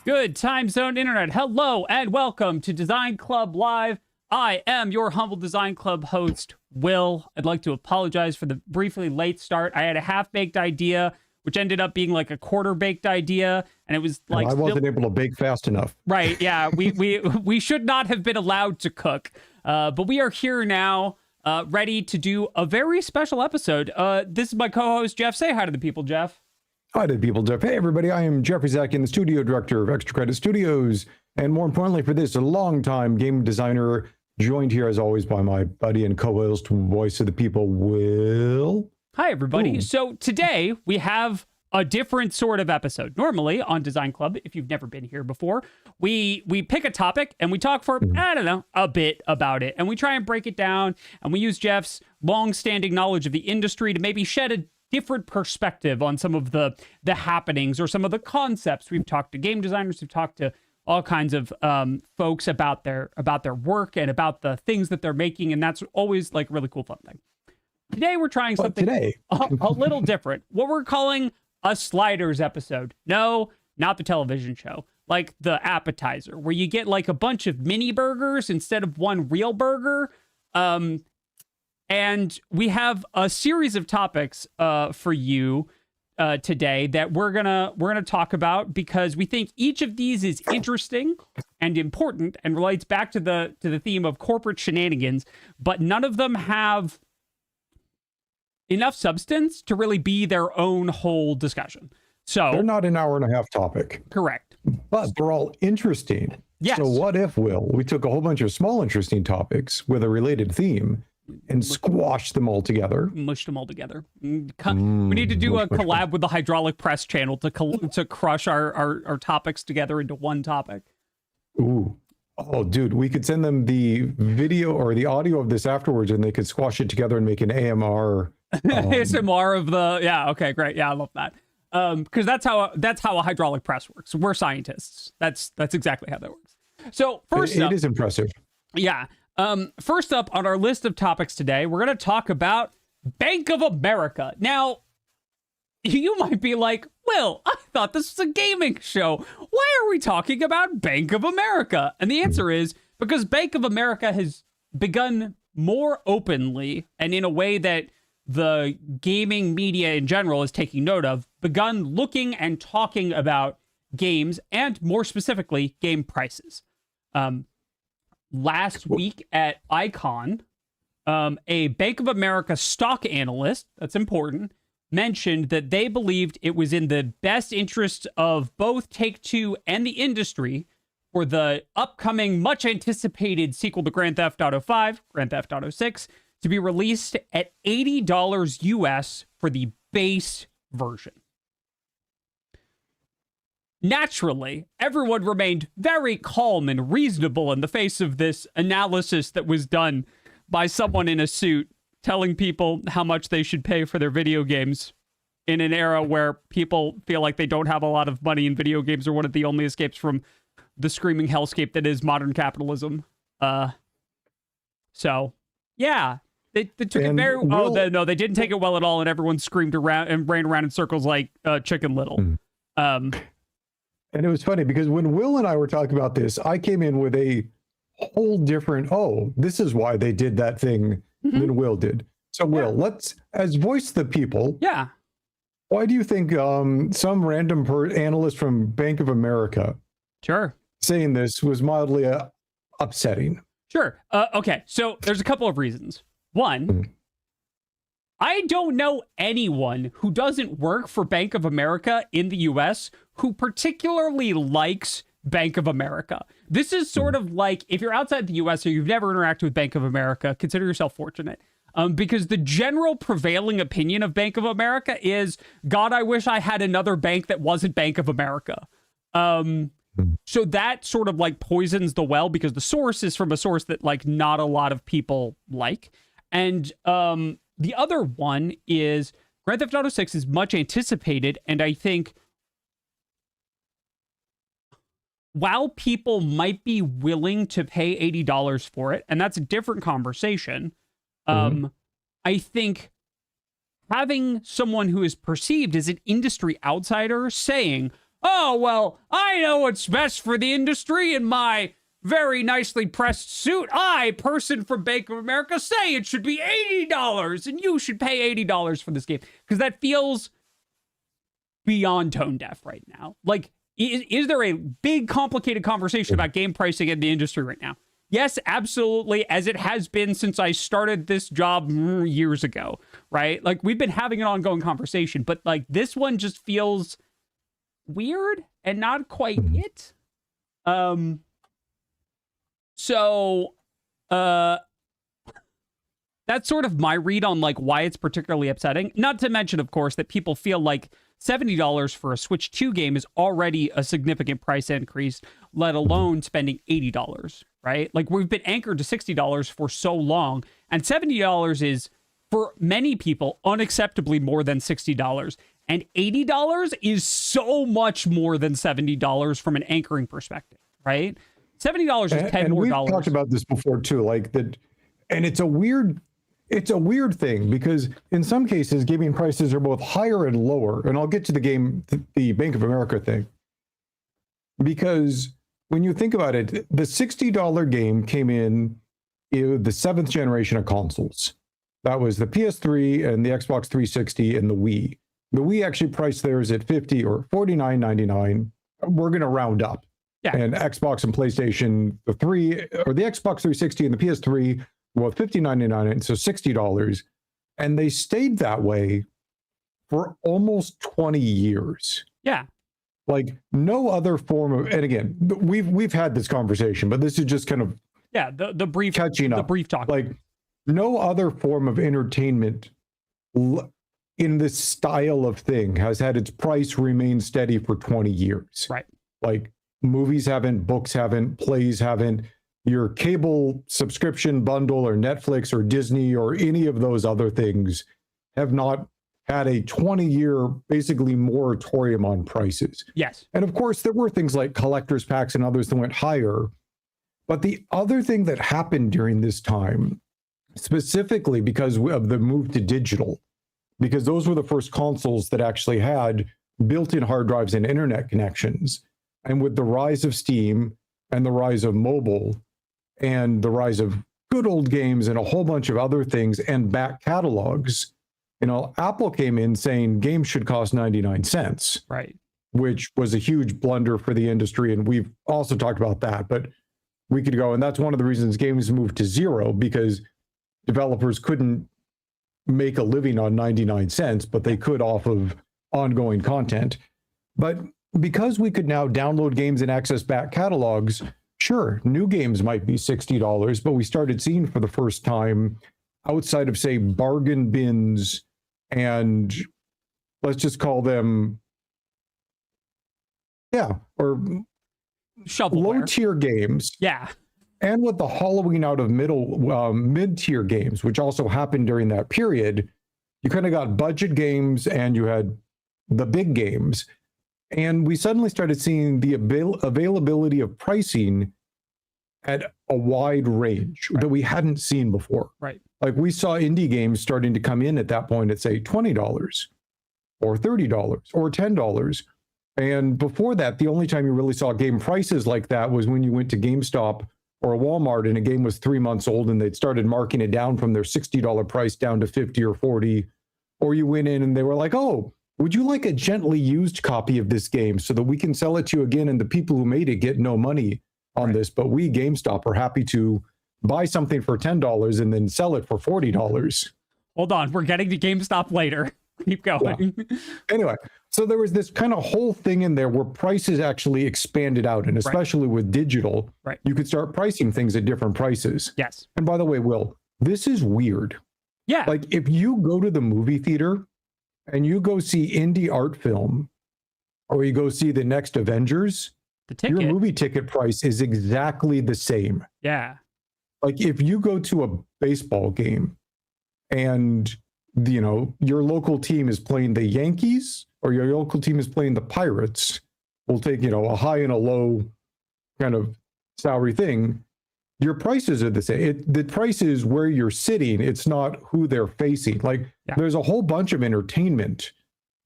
Good time zone internet. Hello and welcome to Design Club Live. I am your humble Design Club host, Will. I'd like to apologize for the briefly late start. I had a half-baked idea, which ended up being like a quarter-baked idea, and it was like I wasn't able to bake fast enough. Right? Yeah, we should not have been allowed to cook, but we are here now, ready to do a very special episode. This is my co-host Jeff. Say hi to the people, Jeff. Hi to the people, Jeff. Hey, everybody. I am Geoffrey Zatkin, the studio director of Extra Credit Studios, and more importantly for this, a longtime game designer, joined here as always by my buddy and co-host, voice of the people, Will. Hi, everybody. Ooh. So today we have a different sort of episode. Normally on Design Club, if you've never been here before, we pick a topic and we talk for, I don't know, a bit about it. And we try and break it down. And we use Jeff's long-standing knowledge of the industry to maybe shed a different perspective on some of the happenings or some of the concepts. We've talked to game designers, we've talked to all kinds of folks about their work and about the things that they're making. And that's always like a really cool, fun thing. Today, we're trying something a little different. What we're calling a sliders episode. No, not the television show. Like the appetizer, where you get like a bunch of mini burgers instead of one real burger. And we have a series of topics for you today that we're gonna talk about because we think each of these is interesting and important and relates back to the theme of corporate shenanigans, but none of them have enough substance to really be their own whole discussion. So they're not an hour and a half topic. Correct. But they're all interesting. Yes. So what if, Will, we took a whole bunch of small interesting topics with a related theme and squashed them all together? Mushed them all together. We need to do a collab with the Hydraulic Press channel to crush our topics together into one topic. Ooh. Oh, dude, we could send them the video or the audio of this afterwards and they could squash it together and make an AMR. ASMR of the, yeah, okay, great. Yeah, I love that. Because that's how a hydraulic press works. We're scientists. That's exactly how that works. So first up, it is impressive. Yeah. First up on our list of topics today, we're going to talk about Bank of America. Now, you might be like, Will, I thought this was a gaming show. Why are we talking about Bank of America? And the answer is because Bank of America has begun more openly and in a way that the gaming media in general is taking note of, begun looking and talking about games and more specifically, game prices. Last week at Icon, a Bank of America stock analyst, that's important, mentioned that they believed it was in the best interest of both Take-Two and the industry for the upcoming, much anticipated sequel to Grand Theft Auto 5, Grand Theft Auto 6, to be released at $80 US for the base version. Naturally, everyone remained very calm and reasonable in the face of this analysis that was done by someone in a suit telling people how much they should pay for their video games in an era where people feel like they don't have a lot of money and video games are one of the only escapes from the screaming hellscape that is modern capitalism. So, yeah. They took it very well. No, they didn't take it well at all, and everyone screamed around and ran around in circles like Chicken Little. And it was funny because when Will and I were talking about this, I came in with a whole different, this is why they did that thing than Will did. So Will, let's, as voice the people. Yeah. Why do you think some random analyst from Bank of America saying this was mildly upsetting? Sure. Okay, so there's a couple of reasons. One, I don't know anyone who doesn't work for Bank of America in the US who particularly likes Bank of America. This is sort of like, if you're outside the US or you've never interacted with Bank of America, consider yourself fortunate. Because the general prevailing opinion of Bank of America is, God, I wish I had another bank that wasn't Bank of America. So that sort of like poisons the well because the source is from a source that like not a lot of people like. And the other one is Grand Theft Auto 6 is much anticipated, and I think while people might be willing to pay $80 for it, and that's a different conversation, I think having someone who is perceived as an industry outsider saying, oh, well, I know what's best for the industry in my very nicely pressed suit. I, person from Bank of America, say it should be $80 and you should pay $80 for this game. Because that feels beyond tone deaf right now. Like, is there a big, complicated conversation about game pricing in the industry right now? Yes, absolutely, as it has been since I started this job years ago, right? Like, we've been having an ongoing conversation, but, like, this one just feels weird and not quite it. So, that's sort of my read on, like, why it's particularly upsetting. Not to mention, of course, that people feel like $70 for a Switch 2 game is already a significant price increase, let alone spending $80, right? Like, we've been anchored to $60 for so long, and $70 is, for many people, unacceptably more than $60. And $80 is so much more than $70 from an anchoring perspective, right? $70 is 10 more dollars. We've talked about this before too, like that, and it's a weird thing because in some cases gaming prices are both higher and lower, and I'll get to the Bank of America thing, because when you think about it, the $60 game came in the 7th generation of consoles. That was the PS3 and the Xbox 360 and the Wii. The Wii actually priced theirs at $50 or $49.99. We're going to round up. Yeah. And Xbox and PlayStation, the Xbox 360 and the PS3, well, $50.99, and so $60. And they stayed that way for almost 20 years. Yeah. Like no other form of, and again, we've had this conversation, but this is just kind of the brief catching up. The brief talk. Like no other form of entertainment in this style of thing has had its price remain steady for 20 years. Right. Like movies haven't, books haven't, plays haven't, your cable subscription bundle or Netflix or Disney or any of those other things have not had a 20-year basically moratorium on prices. Yes. And of course, there were things like collector's packs and others that went higher. But the other thing that happened during this time, specifically because of the move to digital, because those were the first consoles that actually had built-in hard drives and internet connections. And with the rise of Steam and the rise of mobile and the rise of good old games and a whole bunch of other things and back catalogs, Apple came in saying games should cost 99 cents. Right. Which was a huge blunder for the industry. And we've also talked about that, but we could go. And that's one of the reasons games moved to zero, because developers couldn't make a living on 99 cents, but they could off of ongoing content. But because we could now download games and access back catalogs, sure, new games might be $60, but we started seeing for the first time, outside of, say, bargain bins and let's just call them, or shovelware, low-tier games. Yeah. And with the hollowing out of mid-tier games, which also happened during that period, you kind of got budget games and you had the big games. And we suddenly started seeing the availability of pricing at a wide range that we hadn't seen before. Right. Like we saw indie games starting to come in at that point at, say, $20 or $30 or $10. And before that, the only time you really saw game prices like that was when you went to Gamestop or a Walmart and a game was 3 months old and they'd started marking it down from their $60 price down to $50 or $40. Or you went in and they were like, oh, would you like a gently used copy of this game so that we can sell it to you again? And the people who made it get no money on this, but we, GameStop, are happy to buy something for $10 and then sell it for $40. Hold on, we're getting to GameStop later. Keep going. Yeah. Anyway, so there was this kind of whole thing in there where prices actually expanded out, and especially with digital, you could start pricing things at different prices. Yes. And by the way, Will, this is weird. Yeah. Like if you go to the movie theater and you go see indie art film, or you go see the next Avengers, your movie ticket price is exactly the same. Yeah. Like if you go to a baseball game and, your local team is playing the Yankees or your local team is playing the Pirates, we'll take, a high and a low kind of salary thing. your prices are the same. The price is where you're sitting. It's not who they're facing. Like there's a whole bunch of entertainment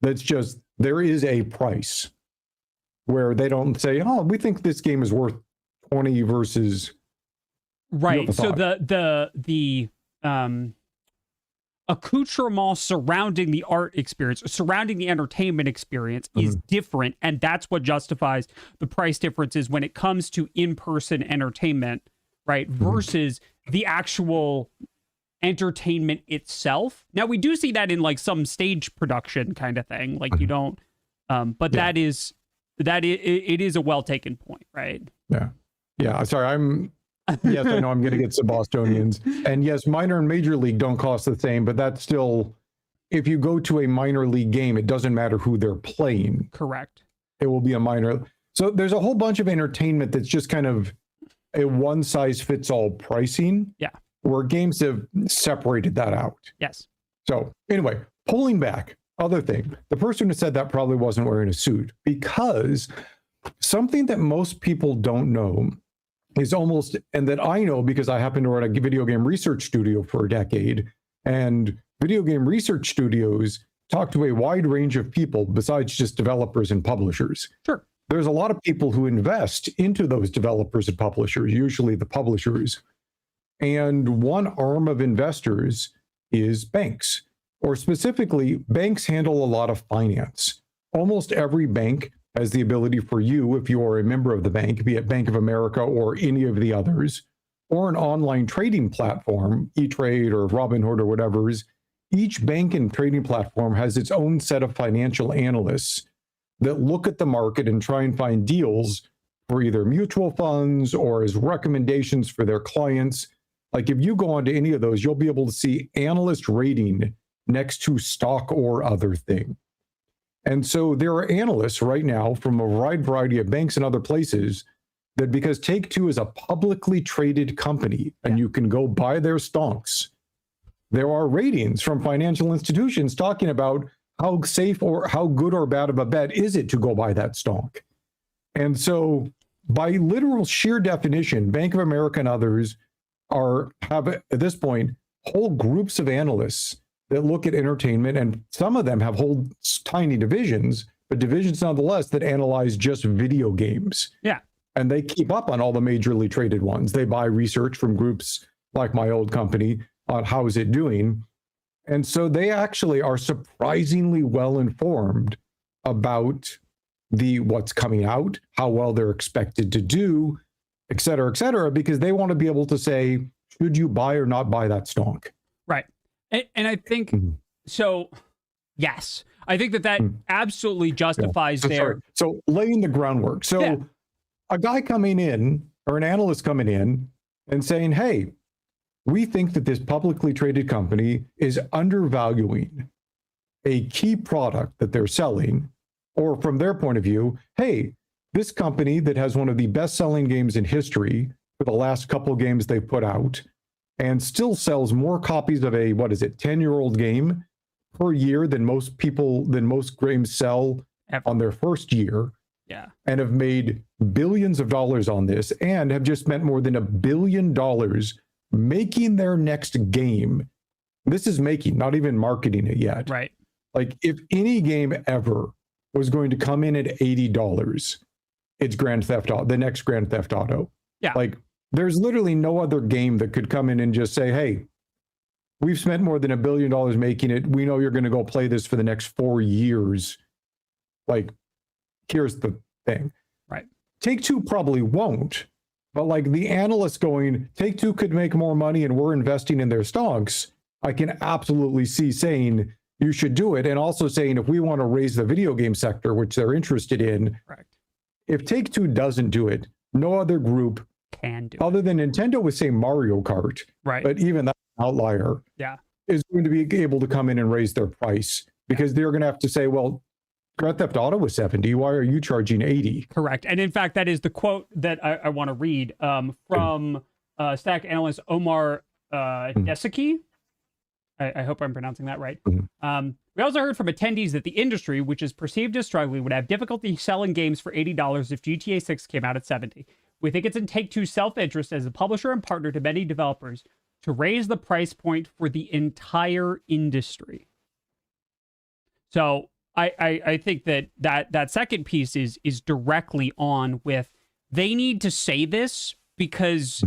that's just, there is a price where they don't say, oh, we think this game is worth 20 versus. Right. So the accoutrement surrounding the art experience, surrounding the entertainment experience is different. And that's what justifies the price differences when it comes to in-person entertainment, right? Versus the actual entertainment itself. Now, we do see that in like some stage production kind of thing. Like you don't, but it is a well-taken point, right? Yeah. Yeah. Sorry, yes, I know I'm going to get some Bostonians. And yes, minor and major league don't cost the same, but that's still, if you go to a minor league game, it doesn't matter who they're playing. Correct. It will be a minor. So there's a whole bunch of entertainment that's just kind of a one size fits all pricing. Yeah. Where games have separated that out. Yes. So anyway, pulling back, other thing, the person who said that probably wasn't wearing a suit, because something that most people don't know is almost, and that I know because I happen to run a video game research studio for a decade, and video game research studios talk to a wide range of people besides just developers and publishers. Sure. There's a lot of people who invest into those developers and publishers, usually the publishers. And one arm of investors is banks, or specifically, banks handle a lot of finance. Almost every bank has the ability for you, if you are a member of the bank, be it Bank of America or any of the others, or an online trading platform, E-Trade or Robinhood or whatever's, each bank and trading platform has its own set of financial analysts that look at the market and try and find deals for either mutual funds or as recommendations for their clients. Like if you go onto any of those, you'll be able to see analyst rating next to stock or other thing. And so there are analysts right now from a wide variety of banks and other places that, because Take-Two is a publicly traded company and you can go buy their stocks, there are ratings from financial institutions talking about how safe or how good or bad of a bet is it to go buy that stock. And so by literal sheer definition, Bank of America and others have at this point whole groups of analysts that look at entertainment, and some of them have whole tiny divisions, but divisions nonetheless that analyze just video games. Yeah. And they keep up on all the majorly traded ones. They buy research from groups like my old company on how is it doing. And so they actually are surprisingly well informed about what's coming out, how well they're expected to do, et cetera, because they want to be able to say, should you buy or not buy that stock? Right. And I think, so, yes, I think that absolutely justifies So laying the groundwork. So a guy coming in, or an analyst coming in and saying, hey, we think that this publicly traded company is undervaluing a key product that they're selling, or from their point of view, hey, this company that has one of the best-selling games in history for the last couple games they've put out, and still sells more copies of a, 10-year-old game per year than most games sell on their first year. Yeah. And have made billions of dollars on this, and have just spent more than $1 billion making their next game. This is making, not even marketing it yet. Right. Like if any game ever was going to come in at $80, it's Grand Theft Auto, the next Grand Theft Auto. Yeah. Like there's literally no other game that could come in and just say, hey, we've spent more than $1 billion making it. We know you're going to go play this for the next 4 years. Like, here's the thing. Right. Take-Two probably won't, but like the analysts going, Take-Two could make more money and we're investing in their stocks, I can absolutely see saying you should do it. And also saying, if we want to raise the video game sector, which they're interested in, correct, if Take-Two doesn't do it, no other group can do other than Nintendo with, say, Mario Kart, right? But even that outlier, is going to be able to come in and raise their price, because they're going to have to say, well, Grand Theft Auto was 70. Why are you charging 80? Correct. And in fact, that is the quote that I want to read from Stack analyst Omar Desiki. I hope I'm pronouncing that right. We also heard from attendees that the industry, which is perceived as struggling, would have difficulty selling games for $80 if GTA 6 came out at $70. We think it's in Take-Two's self-interest as a publisher and partner to many developers to raise the price point for the entire industry. So I think that second piece is directly on with, they need to say this because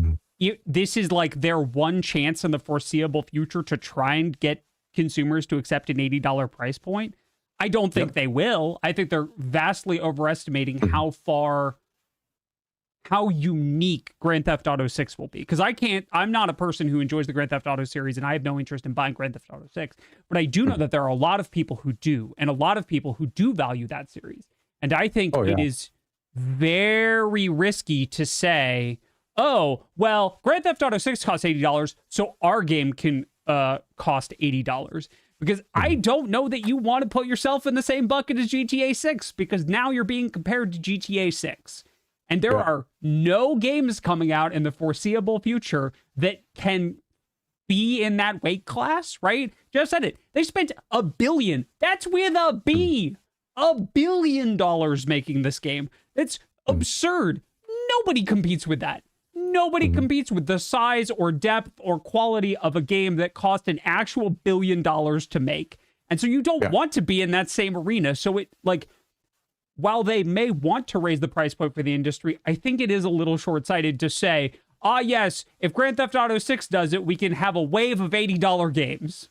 this is like their one chance in the foreseeable future to try and get consumers to accept an $80 price point. I don't think they will. I think they're vastly overestimating how unique Grand Theft Auto 6 will be. Because I'm not a person who enjoys the Grand Theft Auto series, and I have no interest in buying Grand Theft Auto 6. But I do know that there are a lot of people who do, and a lot of people who do value that series. And I think it is very risky to say, oh, well, Grand Theft Auto 6 costs $80, so our game can cost $80. Because I don't know that you want to put yourself in the same bucket as GTA 6, because now you're being compared to GTA 6. And there are no games coming out in the foreseeable future that can be in that weight class, right? Just said it. They spent $1 billion. That's with a B. $1 billion making this game. It's absurd. Nobody competes with that. Nobody competes with the size or depth or quality of a game that cost an actual $1 billion to make. And so you don't want to be in that same arena. So it, like, while they may want to raise the price point for the industry, I think it is a little short-sighted to say, yes, if Grand Theft Auto 6 does it, we can have a wave of $80 games.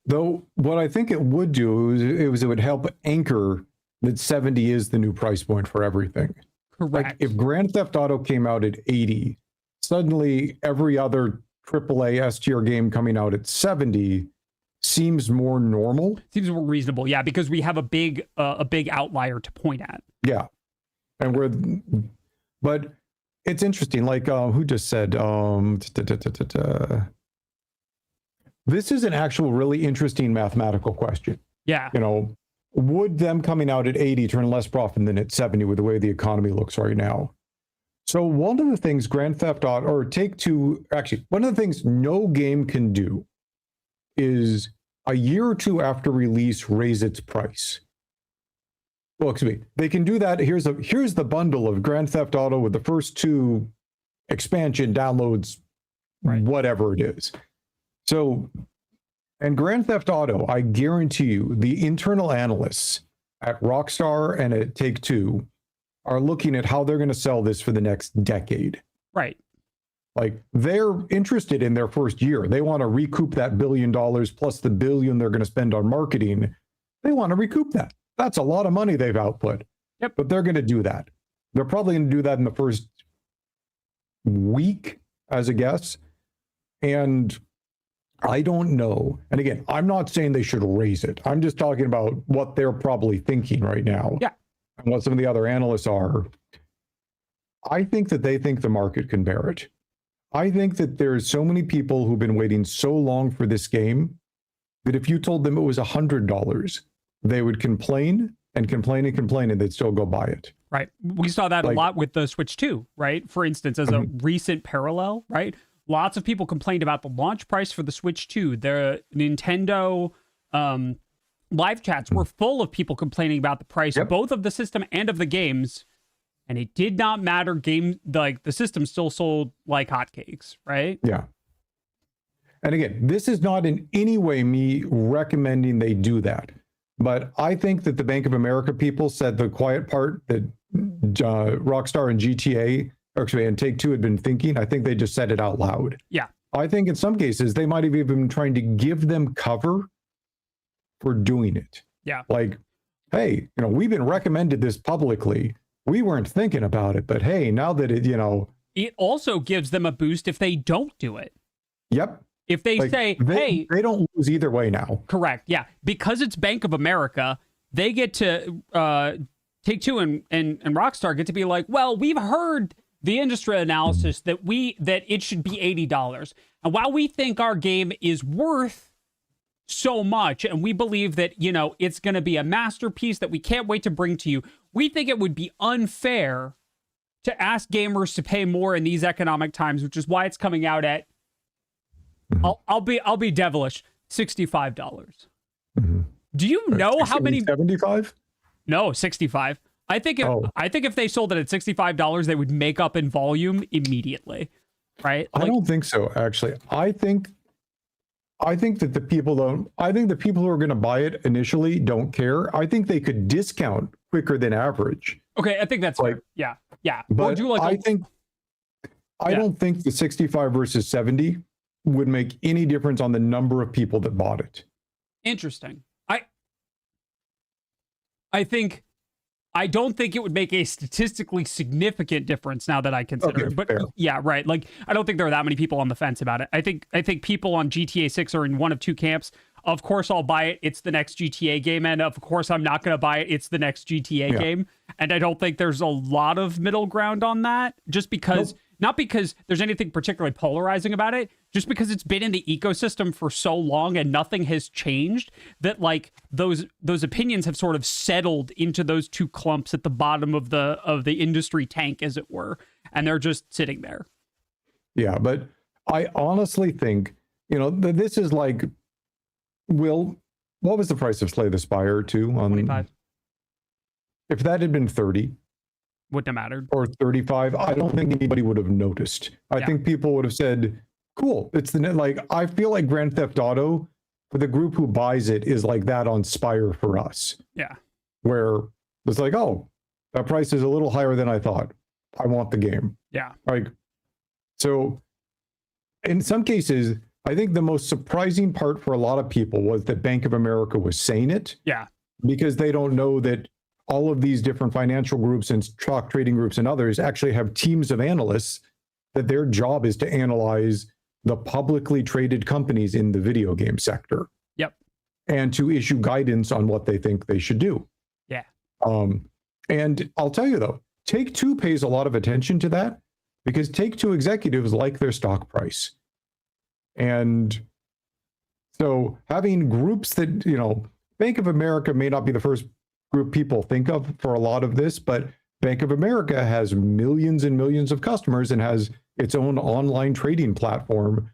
Though what I think it would do is it would help anchor that 70 is the new price point for everything. Correct. Like if Grand Theft Auto came out at 80, suddenly every other AAA S tier game coming out at 70 seems more normal. Seems more reasonable, yeah, because we have a big outlier to point at. Yeah, but it's interesting. Like who just said this is an actual really interesting mathematical question. Yeah, would them coming out at 80 turn less profit than at 70 with the way the economy looks right now? So one of the things Grand Theft Auto or Take-Two, actually, one of the things no game can do is a year or two after release raise its price. Well, excuse me, they can do that. Here's the bundle of Grand Theft Auto with the first 2 expansion downloads, whatever it is. So, and Grand Theft Auto, I guarantee you, the internal analysts at Rockstar and at Take-Two are looking at how they're going to sell this for the next decade. Right. Like they're interested in their first year. They want to recoup that $1 billion plus the $1 billion they're going to spend on marketing. They want to recoup that. That's a lot of money they've output. Yep. But they're going to do that. They're probably going to do that in the first week, as a guess. And I don't know. And again, I'm not saying they should raise it. I'm just talking about what they're probably thinking right now. Yeah. And what some of the other analysts are. I think that they think the market can bear it. I think that there's so many people who've been waiting so long for this game that if you told them it was $100, they would complain and complain and complain, and they'd still go buy it. Right. We saw that a lot with the Switch 2, right? For instance, as a recent parallel, right? Lots of people complained about the launch price for the Switch 2. The Nintendo live chats were full of people complaining about the price, both of the system and of the games. And it did not matter. The system still sold like hotcakes, right? Yeah. And again, this is not in any way me recommending they do that. But I think that the Bank of America people said the quiet part that Rockstar and GTA, actually, and Take-Two had been thinking. I think they just said it out loud. Yeah. I think in some cases, they might have even been trying to give them cover for doing it. Yeah. Like, hey, we've been recommended this publicly. We weren't thinking about it, but hey, now that it, it also gives them a boost if they don't do it. Yep. If they say, hey, they don't lose either way now. Correct. Yeah. Because it's Bank of America, they get to Take-Two and Rockstar get to be like, well, we've heard the industry analysis that it should be $80. And while we think our game is worth so much, and we believe that, it's going to be a masterpiece that we can't wait to bring to you, we think it would be unfair to ask gamers to pay more in these economic times, which is why it's coming out at, I'll be devilish, $65. Do you know how many? 75? No, 65. I think if they sold it at $65, they would make up in volume immediately, right? I don't think so, actually. I think that the people don't. I think the people who are going to buy it initially don't care. I think they could discount quicker than average. Okay, I think that's fair. Yeah. But I don't think the 65 versus 70 would make any difference on the number of people that bought it. Interesting. I don't think it would make a statistically significant difference now that I consider it. But fair. Yeah, right. Like, I don't think there are that many people on the fence about it. I think people on GTA 6 are in one of two camps. Of course, I'll buy it. It's the next GTA game. And of course, I'm not going to buy it. It's the next GTA game. And I don't think there's a lot of middle ground on that, just because, not because there's anything particularly polarizing about it, just because it's been in the ecosystem for so long and nothing has changed, that like those opinions have sort of settled into those two clumps at the bottom of the industry tank, as it were, and they're just sitting there. Yeah, but I honestly think, this is like, Will, what was the price of Slay the Spire 2 on 25? If that had been 30, wouldn't have mattered, or 35, I don't think anybody would have noticed. I think people would have said, cool, it's like, I feel like Grand Theft Auto, for the group who buys it, is like that on Spire for us. Yeah. Where it's like, oh, that price is a little higher than I thought. I want the game. Yeah. Like, so in some cases, I think the most surprising part for a lot of people was that Bank of America was saying it. Yeah. Because they don't know that all of these different financial groups and stock trading groups and others actually have teams of analysts that their job is to analyze the publicly traded companies in the video game sector. Yep. And to issue guidance on what they think they should do. Yeah. And I'll tell you though, Take-Two pays a lot of attention to that, because Take-Two executives like their stock price. And so having groups that, Bank of America may not be the first group people think of for a lot of this, but Bank of America has millions and millions of customers and has its own online trading platform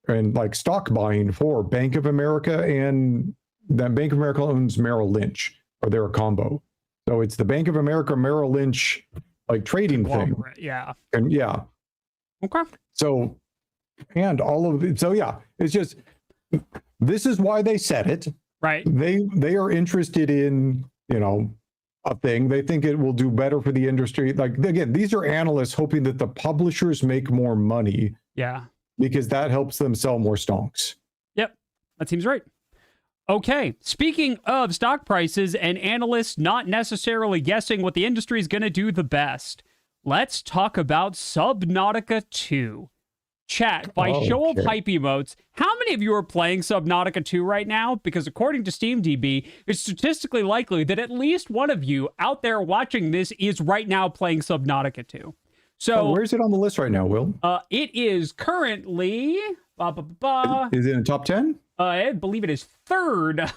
and like stock buying for Bank of America, and then Bank of America owns Merrill Lynch, or they're a combo. So it's the Bank of America Merrill Lynch like trading thing. Yeah. And yeah. Okay. So, and all of it. So yeah, it's just, this is why they said it. Right. They are interested in, a thing. They think it will do better for the industry. Like, again, these are analysts hoping that the publishers make more money. Yeah. Because that helps them sell more stonks. Yep. That seems right. Okay. Speaking of stock prices and analysts not necessarily guessing what the industry is going to do the best, let's talk about Subnautica 2. Chat, by show of hype emotes, how many of you are playing Subnautica 2 right now? Because according to SteamDB, it's statistically likely that at least one of you out there watching this is right now playing Subnautica 2. So where's it on the list right now, Will? It is currently... Is it in the top 10? I believe it is third.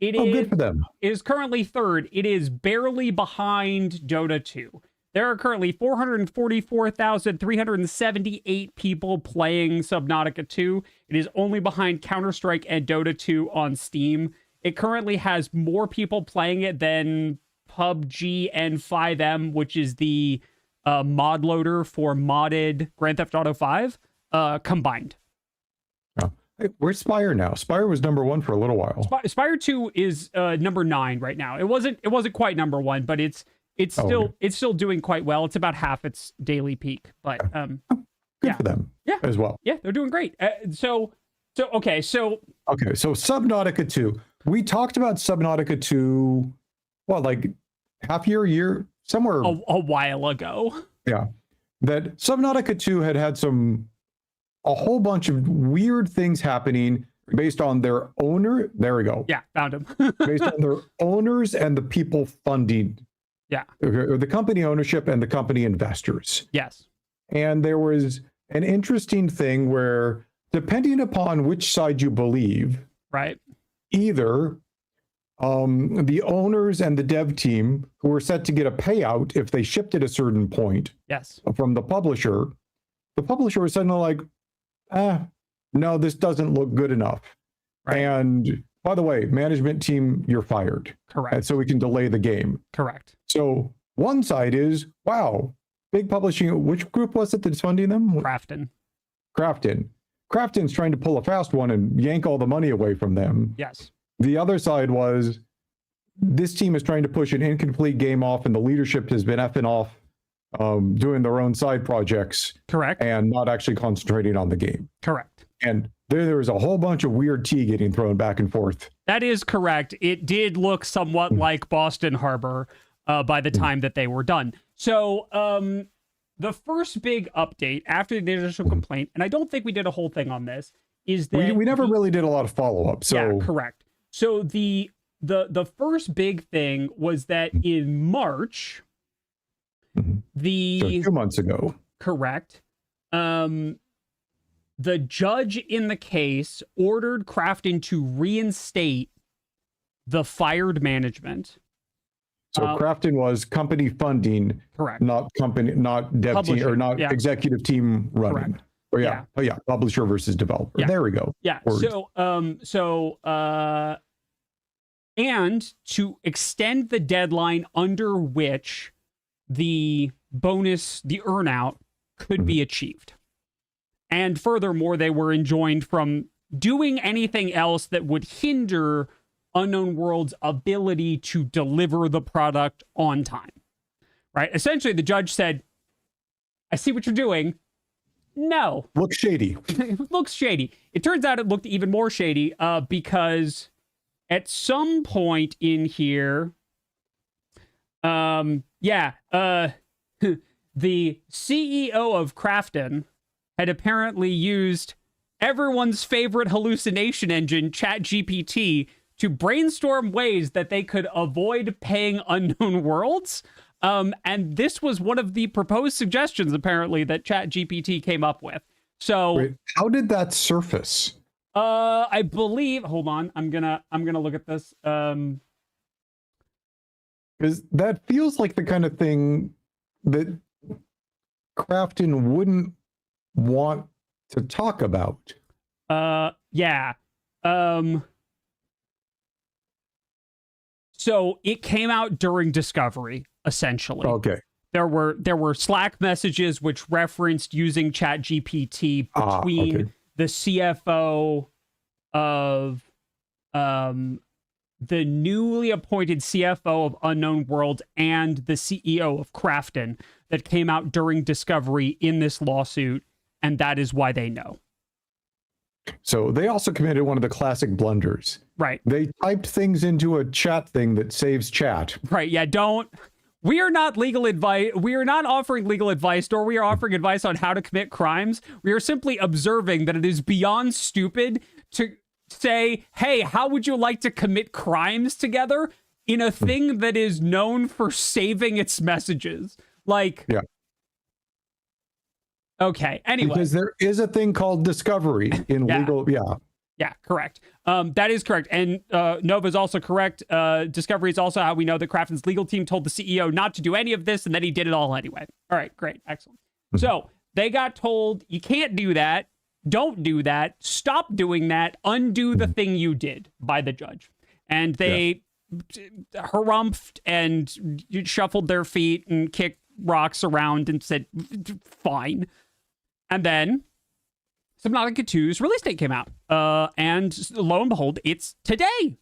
Good for them. It is currently third. It is barely behind Dota 2. There are currently 444,378 people playing Subnautica 2. It is only behind Counter-Strike and Dota 2 on Steam. It currently has more people playing it than PUBG and 5M, which is the mod loader for modded Grand Theft Auto 5, combined. Oh. Hey, where's Spire now? Spire was number 1 for a little while. Spire 2 is number 9 right now. It wasn't quite number 1, but it's still doing quite well. It's about half its daily peak, but good for them. Yeah, as well. Yeah, they're doing great. So Subnautica 2. We talked about Subnautica 2, like half year, somewhere a while ago. Yeah, that Subnautica 2 had a whole bunch of weird things happening based on their owner. There we go. Yeah, found him. Based on their owners and the people funding. Yeah. Or the company ownership and the company investors. Yes. And there was an interesting thing where, depending upon which side you believe, right, either the owners and the dev team, who were set to get a payout if they shipped at a certain point, yes, from the publisher was suddenly like, no, this doesn't look good enough. Right. And by the way, management team, you're fired. Correct. And so we can delay the game. Correct. So one side is, wow, big publishing. Which group was it that's funding them? Crafton's trying to pull a fast one and yank all the money away from them. Yes. The other side was, this team is trying to push an incomplete game off, and the leadership has been effing off, doing their own side projects. Correct. And not actually concentrating on the game. Correct. And there was a whole bunch of weird tea getting thrown back and forth. That is correct. It did look somewhat like Boston Harbor by the time that they were done. So the first big update after the initial complaint, and I don't think we did a whole thing on this, is that we never really did a lot of follow-up. So yeah, correct. So the first big thing was that in March, so 2 months ago, correct, the judge in the case ordered Crafton to reinstate the fired management. So Crafton was company funding, correct, not dev publishing, team, or not executive team running. Correct. Or publisher versus developer. Yeah. There we go. Yeah. Words. And to extend the deadline under which the bonus, the earnout, could be achieved. And furthermore, they were enjoined from doing anything else that would hinder Unknown World's ability to deliver the product on time. Right? Essentially, the judge said, I see what you're doing. No. Looks shady. It looks shady. It turns out it looked even more shady because at some point in here, the CEO of Crafton had apparently used everyone's favorite hallucination engine, ChatGPT, to brainstorm ways that they could avoid paying Unknown Worlds. And this was one of the proposed suggestions, apparently, that ChatGPT came up with. So, wait, how did that surface? I believe. Hold on, I'm gonna look at this. Because that feels like the kind of thing that Crafton wouldn't want to talk about. Yeah. So it came out during discovery, essentially. Okay. There were Slack messages which referenced using ChatGPT between the CFO of the newly appointed CFO of Unknown World and the CEO of Crafton that came out during discovery in this lawsuit, and that is why they know. So they also committed one of the classic blunders. Right. They typed things into a chat thing that saves chat. Right. Yeah. We are not legal advice. We are not offering legal advice, nor we are offering advice on how to commit crimes. We are simply observing that it is beyond stupid to say, hey, how would you like to commit crimes together in a thing that is known for saving its messages? Like, yeah. Okay. Anyway, because there is a thing called discovery in legal. Yeah. Yeah, correct. That is correct. And Nova is also correct. Discovery is also how we know that Crafton's legal team told the CEO not to do any of this, and then he did it all anyway. All right, great. Excellent. So they got told, you can't do that. Don't do that. Stop doing that. Undo the thing you did by the judge. And they harumphed and shuffled their feet and kicked rocks around and said, fine. And then Subnautica 2's release date came out. And lo and behold, it's today.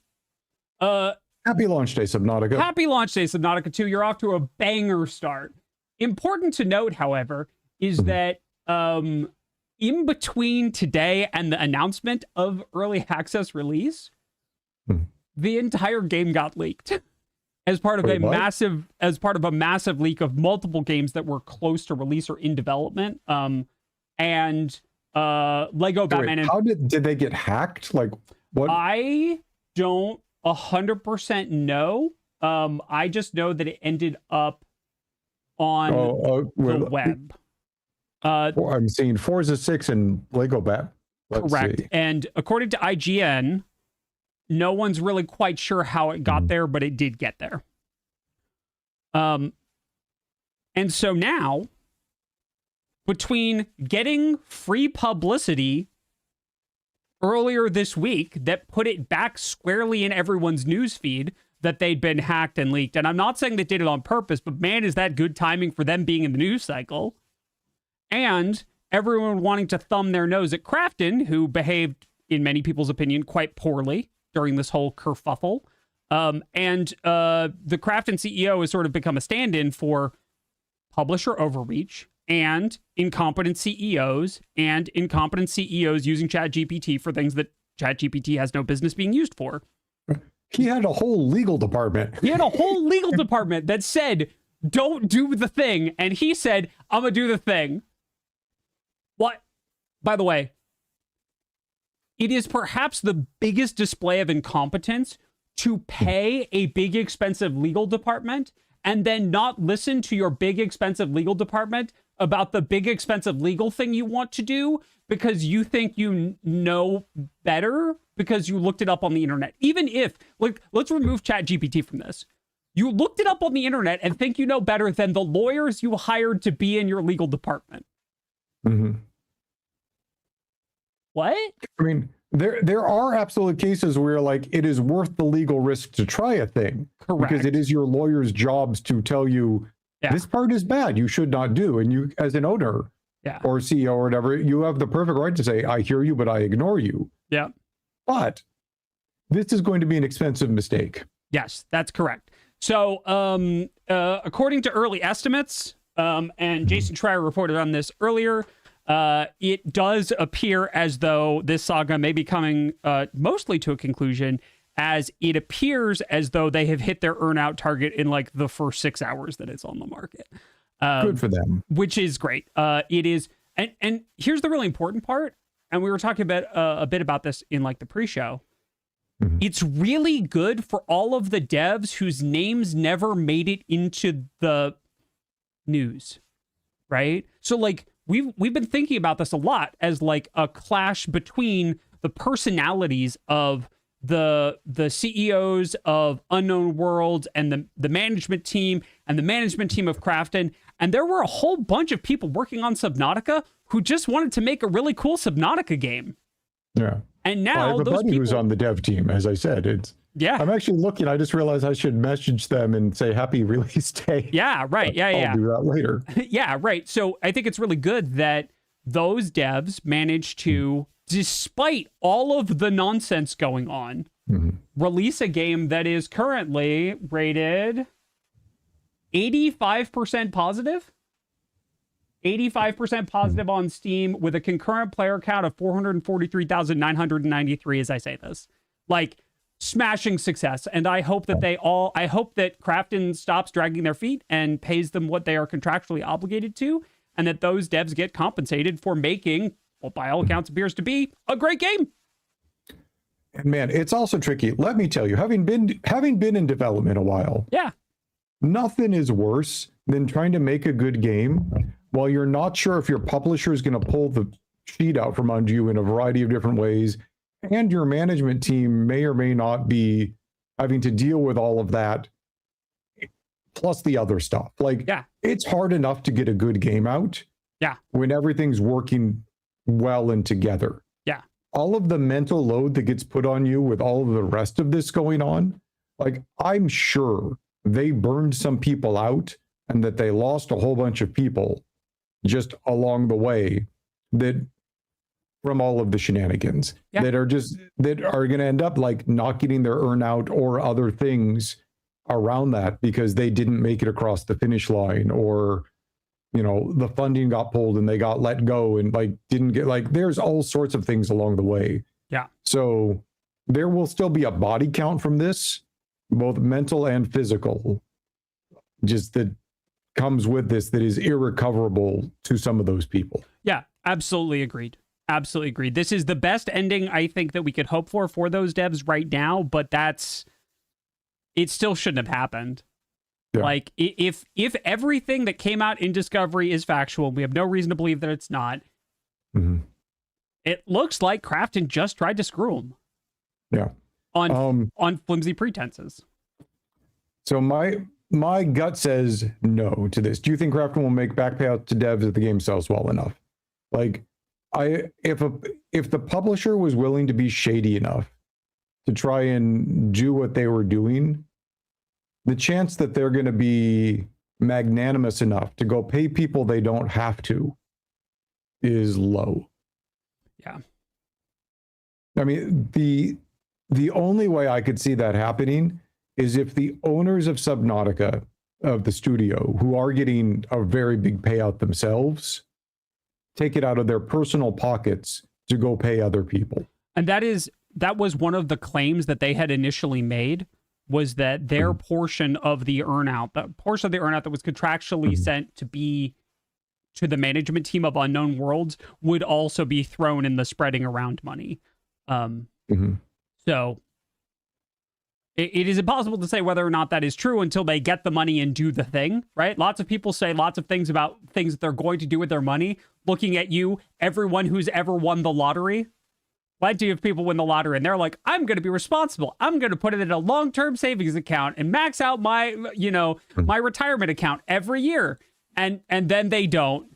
Happy launch day, Subnautica. Happy launch day, Subnautica 2. You're off to a banger start. Important to note, however, is that in between today and the announcement of early access release, the entire game got leaked as part of a massive leak of multiple games that were close to release or in development. And Lego Batman. How did they get hacked? Like what? I don't 100% know. I just know that it ended up on the web. I'm seeing Forza 6 and Lego Bat. Correct. See. And according to IGN, no one's really quite sure how it got there, but it did get there. And so now, between getting free publicity earlier this week that put it back squarely in everyone's newsfeed that they'd been hacked and leaked. And I'm not saying they did it on purpose, but man, is that good timing for them being in the news cycle. And everyone wanting to thumb their nose at Krafton, who behaved, in many people's opinion, quite poorly during this whole kerfuffle. And the Krafton CEO has sort of become a stand-in for publisher overreach and incompetent CEOs using ChatGPT for things that ChatGPT has no business being used for. He had a whole legal department. He had a whole legal department that said, don't do the thing. And he said, I'm going to do the thing. What? By the way, it is perhaps the biggest display of incompetence to pay a big, expensive legal department and then not listen to your big, expensive legal department about the big, expensive legal thing you want to do because you think you know better because you looked it up on the internet. Even if, like, let's remove ChatGPT from this. You looked it up on the internet and think you know better than the lawyers you hired to be in your legal department. Mm-hmm. What? I mean, there are absolute cases where, like, it is worth the legal risk to try a thing. Correct. Because it is your lawyer's jobs to tell you this part is bad, you should not do. And you, as an owner or CEO or whatever, you have the perfect right to say, I hear you, but I ignore you. Yeah. But this is going to be an expensive mistake. Yes, that's correct. So according to early estimates, and Jason Schreier reported on this earlier, it does appear as though this saga may be coming mostly to a conclusion, as it appears as though they have hit their earnout target in like the first 6 hours that it's on the market. Good for them. Which is great. It is. And here's the really important part. And we were talking about a bit about this in like the pre-show. Mm-hmm. It's really good for all of the devs whose names never made it into the news, right? So like we've been thinking about this a lot as like a clash between the personalities of the CEOs of Unknown Worlds and the management team and the management team of Krafton. And there were a whole bunch of people working on Subnautica who just wanted to make a really cool Subnautica game. Yeah. And now I have a those buddy people who's on the dev team, as I said. I'm actually looking. I just realized I should message them and say happy release day. Yeah, right. Yeah, I'll do that later. Yeah, right. So I think it's really good that those devs managed to, despite all of the nonsense going on, release a game that is currently rated 85% positive. 85% positive on Steam with a concurrent player count of 443,993 as I say this. Like, smashing success. And I hope that I hope that Krafton stops dragging their feet and pays them what they are contractually obligated to, and that those devs get compensated for making what by all accounts appears to be a great game. And man, it's also tricky. Let me tell you, having been in development a while, nothing is worse than trying to make a good game while you're not sure if your publisher is going to pull the sheet out from under you in a variety of different ways, and your management team may or may not be having to deal with all of that, plus the other stuff. Like, it's hard enough to get a good game out when everything's working well and together. All of the mental load that gets put on you with all of the rest of this going on, like, I'm sure they burned some people out and that they lost a whole bunch of people just along the way, that from all of the shenanigans that are going to end up like not getting their earnout or other things around that because they didn't make it across the finish line, or, you know, the funding got pulled and they got let go and like didn't get, like, there's all sorts of things along the way. So there will still be a body count from this, both mental and physical, just that comes with this, that is irrecoverable to some of those people. Absolutely agreed. Absolutely agreed. This is the best ending I think that we could hope for those devs right now, but it still shouldn't have happened. Like, if everything that came out in Discovery is factual, we have no reason to believe that it's not. It looks like Krafton just tried to screw them. On flimsy pretenses. So my gut says no to this. Do you think Krafton will make back payouts to devs if the game sells well enough? Like, if the publisher was willing to be shady enough to try and do what they were doing, the chance that they're going to be magnanimous enough to go pay people they don't have to is low. Yeah. I mean, the only way I could see that happening is if the owners of Subnautica, of the studio, who are getting a very big payout themselves, take it out of their personal pockets to go pay other people. And that was one of the claims that they had initially made, was that their portion of the earnout, the portion of the earnout that was contractually sent to be to the management team of Unknown Worlds, would also be thrown in the spreading around money. So it is impossible to say whether or not that is true until they get the money and do the thing, right? Lots of people say lots of things about things that they're going to do with their money. Looking at you, everyone who's ever won the lottery. Plenty of people win the lottery and they're like, I'm going to be responsible. I'm going to put it in a long-term savings account and max out my, my retirement account every year. And then they don't.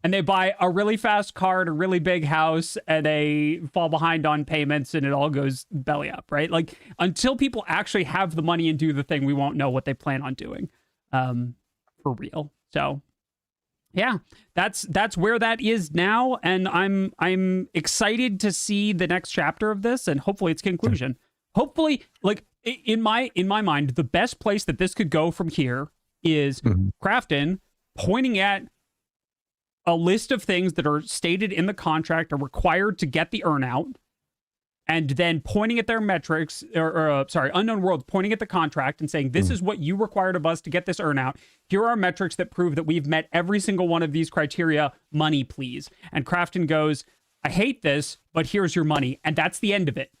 And they buy a really fast car and a really big house, and they fall behind on payments, and it all goes belly up, right? Like, until people actually have the money and do the thing, we won't know what they plan on doing, for real. So, yeah, that's where that is now, and I'm excited to see the next chapter of this, and hopefully its conclusion. Hopefully, like in my mind, the best place that this could go from here is Krafton pointing at a list of things that are stated in the contract are required to get the earnout, and then pointing at their metrics, Unknown World pointing at the contract and saying, this is what you required of us to get this earnout. Here are metrics that prove that we've met every single one of these criteria. Money, please. And Krafton goes, I hate this, but here's your money. And that's the end of it,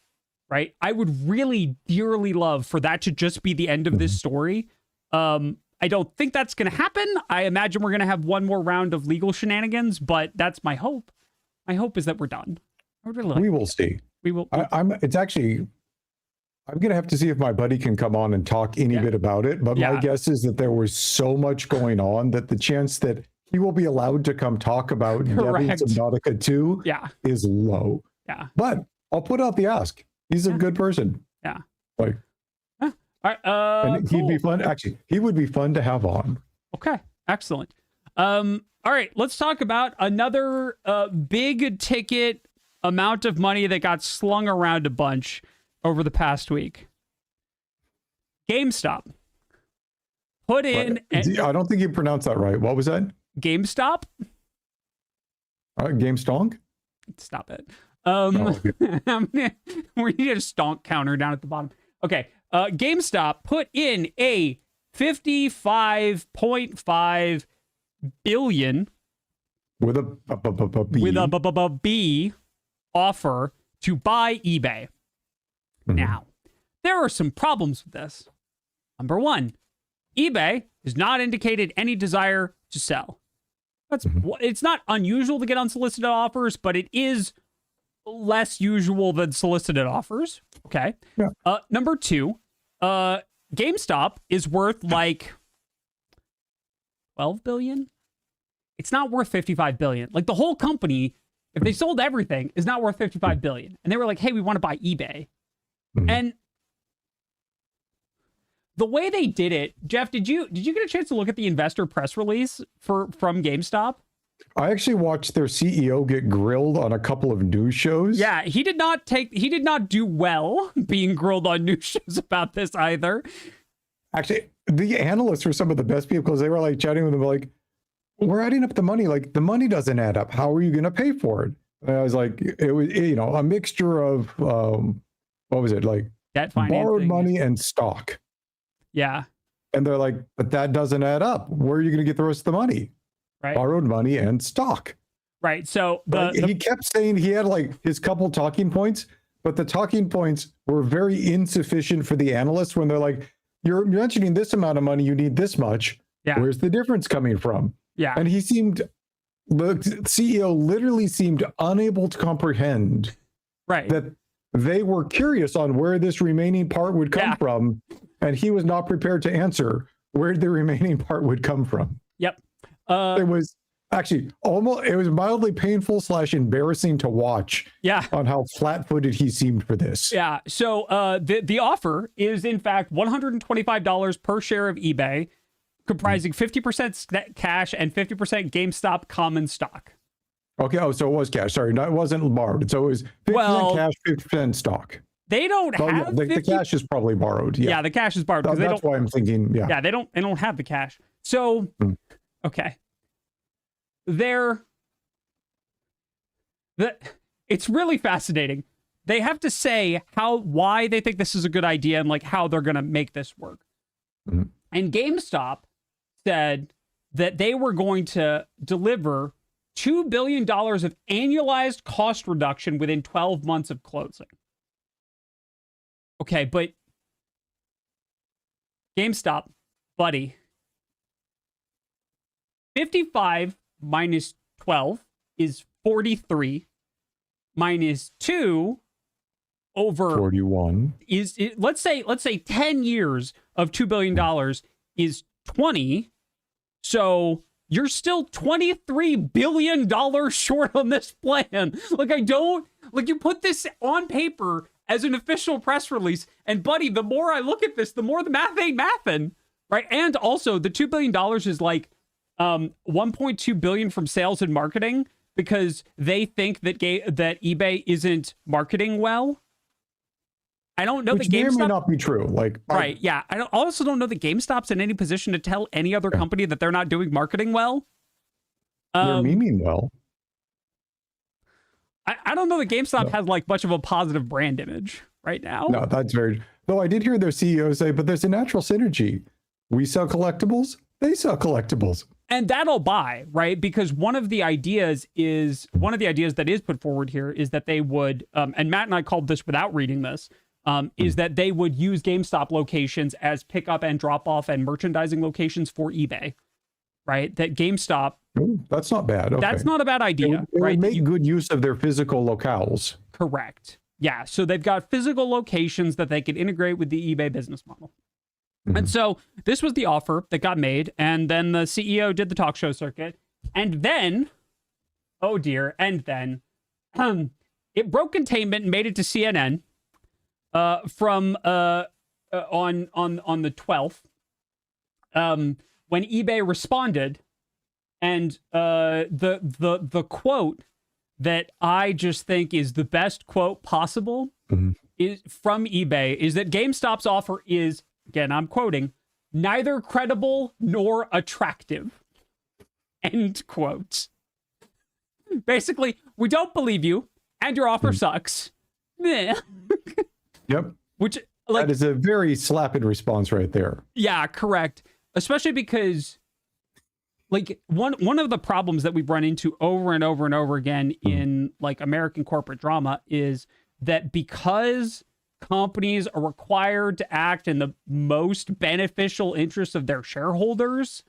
right? I would really dearly love for that to just be the end of this story. I don't think that's going to happen. I imagine we're going to have one more round of legal shenanigans, but that's my hope. My hope is that we're done. We will see. We will. I'm going to have to see if my buddy can come on and talk any bit about it. But my guess is that there was so much going on that the chance that he will be allowed to come talk about Debbie Subnautica 2 is low. Yeah. But I'll put out the ask. He's a good person. Yeah. Like, and he'd be fun. Actually, he would be fun to have on. Okay, excellent. All right, let's talk about another big ticket amount of money that got slung around a bunch over the past week. GameStop put in. I don't think you pronounced that right. What was that? GameStop. GameStonk. Stop it. We need a stonk counter down at the bottom. Okay. GameStop put in a $55.5 billion with a B offer to buy eBay. Now, there are some problems with this. Number one, eBay has not indicated any desire to sell. It's not unusual to get unsolicited offers, but it is less usual than solicited offers. Okay. Yeah. Number two, GameStop is worth like 12 billion. It's not worth 55 billion. Like the whole company, if they sold everything, is not worth 55 billion. And they were like, hey, we want to buy eBay. And the way they did it, Jeff, did you get a chance to look at the investor press release from GameStop? I actually watched their CEO get grilled on a couple of news shows. Yeah, he did not do well being grilled on news shows about this either. Actually, the analysts were some of the best people because they were like chatting with them like, we're adding up the money. Like the money doesn't add up. How are you going to pay for it? And I was like, it was, a mixture of, what was it? Like debt financing, borrowed money and stock. Yeah. And they're like, but that doesn't add up. Where are you going to get the rest of the money? Right. Borrowed money and stock. Right. So he kept saying he had like his couple talking points, but the talking points were very insufficient for the analysts when they're like, you're mentioning this amount of money, you need this much. Yeah. Where's the difference coming from? Yeah. And the CEO literally seemed unable to comprehend that they were curious on where this remaining part would come from. And he was not prepared to answer where the remaining part would come from. Yep. It was actually almost, it was mildly painful / embarrassing to watch. Yeah. On how flat-footed he seemed for this. Yeah. So the offer is in fact $125 per share of eBay, comprising 50% cash and 50% GameStop common stock. Okay. Oh, so it was cash. Sorry, no, it wasn't borrowed. So it was 50% cash, 50% stock. They don't have the cash is probably borrowed. Yeah, the cash is borrowed. That's why I'm thinking. Yeah. Yeah, they don't have the cash. So okay. It's really fascinating. They have to say why they think this is a good idea and like how they're gonna make this work. And GameStop said that they were going to deliver $2 billion of annualized cost reduction within 12 months of closing. Okay, but GameStop, buddy, 55 minus 12 is 43, minus 2 over 41 is let's say 10 years of $2 billion is 20. So you're still $23 billion short on this plan. You put this on paper as an official press release. And buddy, the more I look at this, the more the math ain't mathin', right? And also the $2 billion is like 1.2 billion from sales and marketing because they think that eBay isn't marketing well. I don't know Which that GameStop may not be true. Right. Yeah. I also don't know that GameStop's in any position to tell any other company that they're not doing marketing well. They're memeing well. I don't know that GameStop has like much of a positive brand image right now. No, that's very. Though I did hear their CEO say, but there's a natural synergy. We sell collectibles. They sell collectibles. And that'll buy, right? Because one of the ideas that is put forward here is that they would, and Matt and I called this without reading this, is that they would use GameStop locations as pickup and drop off and merchandising locations for eBay, right? That GameStop. Ooh, that's not bad. Okay. That's not a bad idea, it right? Would make good use of their physical locales. Correct. Yeah. So they've got physical locations that they could integrate with the eBay business model. And so this was the offer that got made. And then the CEO did the talk show circuit. And then, oh dear, it broke containment and made it to CNN from on the 12th when eBay responded. And the quote that I just think is the best quote possible is from eBay is that GameStop's offer is, again, I'm quoting, neither credible nor attractive. End quote. Basically, we don't believe you, and your offer sucks. Yep. Which, that is a very slapping response right there. Yeah, correct. Especially because, one of the problems that we've run into over and over and over again in, American corporate drama is that because companies are required to act in the most beneficial interests of their shareholders,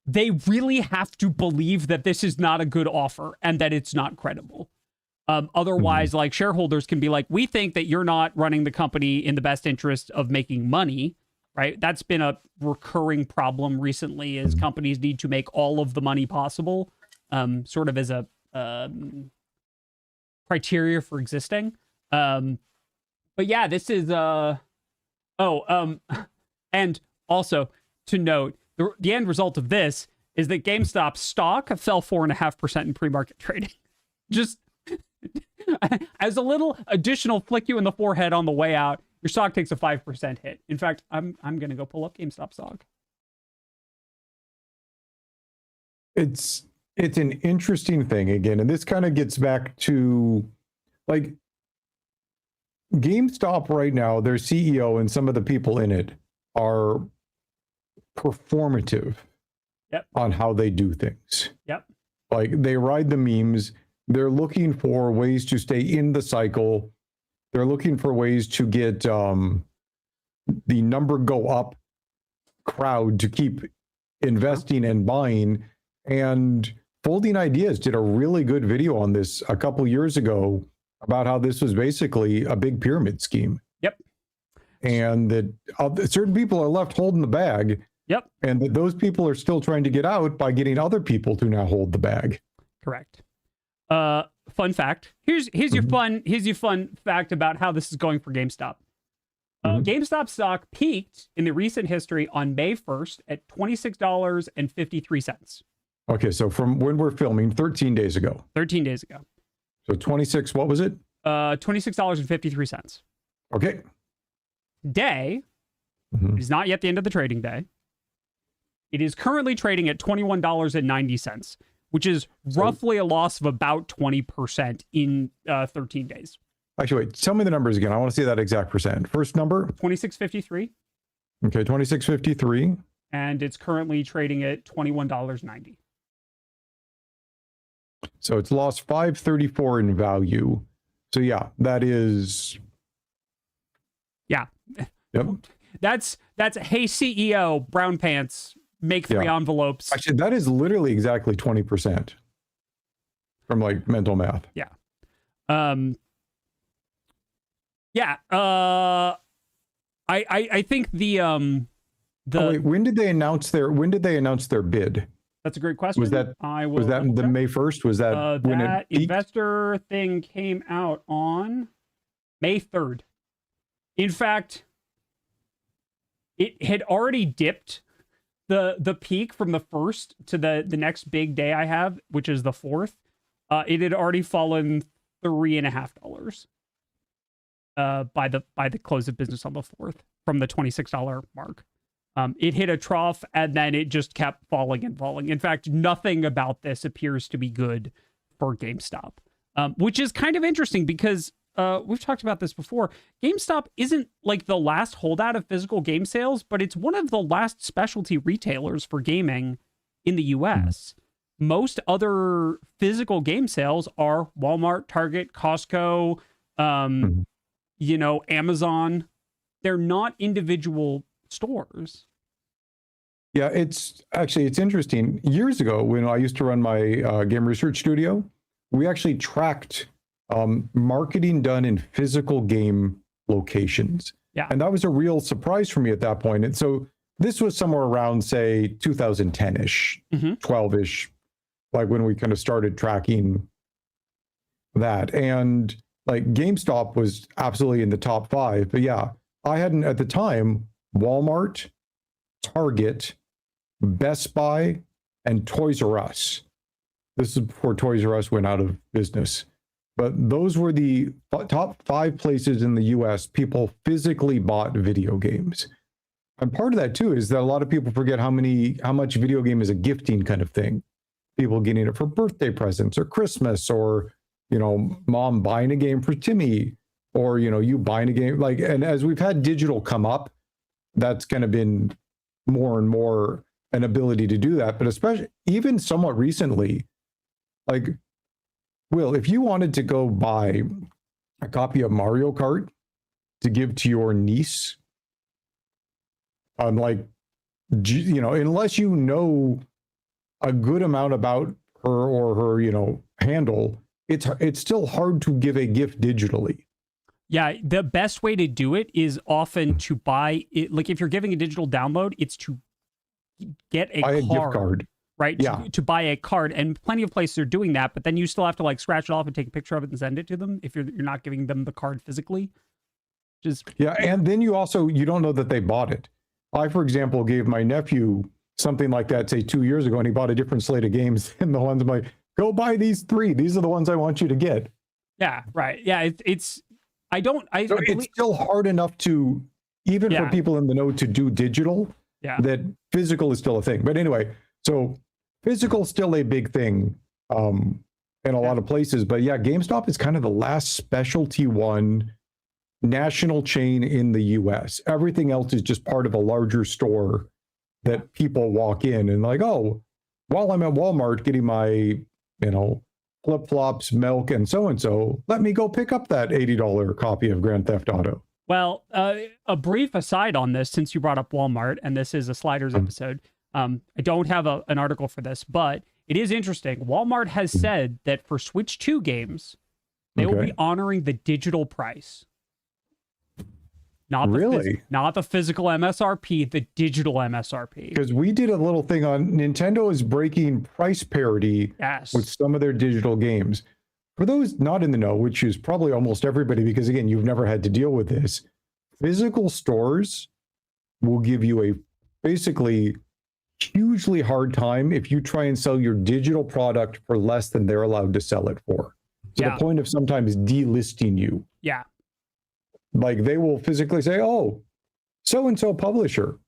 they really have to believe that this is not a good offer and that it's not credible. Otherwise, shareholders can be like, we think that you're not running the company in the best interest of making money, right? That's been a recurring problem recently is companies need to make all of the money possible, sort of as a criteria for existing. But yeah, this is and also to note, the end result of this is that GameStop stock fell 4.5% in pre-market trading. Just as a little additional flick you in the forehead on the way out, your stock takes a 5% hit. In fact, I'm gonna go pull up GameStop stock. It's an interesting thing again, and this kind of gets back to GameStop right now, their CEO and some of the people in it are performative on how they do things. They ride the memes. They're looking for ways to stay in the cycle. They're looking for ways to get the number go up crowd to keep investing and buying. And Folding Ideas did a really good video on this a couple years ago about how this was basically a big pyramid scheme. And that certain people are left holding the bag Yep. And that those people are still trying to get out by getting other people to now hold the bag. Correct. Fun fact. Here's your fun fact about how this is going for GameStop. GameStop stock peaked in the recent history on May 1st at $26.53. Okay, so from when we're filming, 13 days ago. 13 days ago. So 26, what was it? $26.53. Okay. Today, it is not yet the end of the trading day. It is currently trading at $21.90, which is roughly a loss of about 20% in 13 days. Actually, wait, tell me the numbers again. I want to see that exact percent. First number? 26.53. Okay, 26.53. And it's currently trading at $21.90. So it's lost 534 in value. So yeah, that is. Yeah. Yep. That's hey CEO, brown pants, make 3 envelopes. Actually, that is literally exactly 20% from like mental math. Yeah. I think the oh, wait, when did they announce their bid? That's a great question. Was that the May 1st? Was that when that investor thing came out on May 3rd? In fact, it had already dipped the peak from the 1st to the next big day I have, which is the 4th. It had already fallen $3.50 by the close of business on the 4th from the $26 mark. It hit a trough and then it just kept falling and falling. In fact, nothing about this appears to be good for GameStop, which is kind of interesting because we've talked about this before. GameStop isn't like the last holdout of physical game sales, but it's one of the last specialty retailers for gaming in the US. Most other physical game sales are Walmart, Target, Costco, Amazon. They're not individual stores. Yeah, it's interesting. Years ago, when I used to run my game research studio, we actually tracked marketing done in physical game locations. Yeah. And that was a real surprise for me at that point. And so this was somewhere around, say, 2010-ish, 12-ish, like when we kind of started tracking that. And like GameStop was absolutely in the top 5. But yeah, I hadn't at the time, Walmart, Target, Best Buy, and Toys R Us. This is before Toys R Us went out of business. But those were the top 5 places in the US people physically bought video games. And part of that too is that a lot of people forget how much video game is a gifting kind of thing. People getting it for birthday presents or Christmas, or mom buying a game for Timmy, or you buying a game. Like, and as we've had digital come up, that's kind of been more and more an ability to do that. But especially even somewhat recently, like, Will, if you wanted to go buy a copy of Mario Kart to give to your niece, unless you know a good amount about her or her, handle, it's still hard to give a gift digitally. Yeah, the best way to do it is often to buy it. Like if you're giving a digital download, it's to get a gift card. Right? Yeah. To buy a card. And plenty of places are doing that, but then you still have to like scratch it off and take a picture of it and send it to them if you're not giving them the card physically. Yeah, and then you don't know that they bought it. I, for example, gave my nephew something like that, say 2 years ago, and he bought a different slate of games. And the ones I'm like, go buy these 3. These are the ones I want you to get. Yeah, right. Yeah, it's still hard enough to, even for people in the know, to do digital, that physical is still a thing. But anyway, so physical is still a big thing in a lot of places. But yeah, GameStop is kind of the last specialty one national chain in the US. Everything else is just part of a larger store that people walk in and like, oh, while I'm at Walmart getting my, flip-flops, milk, and so, let me go pick up that $80 copy of Grand Theft Auto. Well, a brief aside on this, since you brought up Walmart, and this is a Sliders episode, I don't have an article for this, but it is interesting. Walmart has said that for Switch 2 games, they will be honoring the digital price. Not Really? not the physical MSRP, the digital MSRP. Because we did a little thing on Nintendo is breaking price parity Yes. with some of their digital games. For those not in the know, which is probably almost everybody, because again, you've never had to deal with this, physical stores will give you a basically hugely hard time if you try and sell your digital product for less than they're allowed to sell it for. To the point of sometimes delisting you. Yeah. Like they will physically say, oh, so-and-so publisher,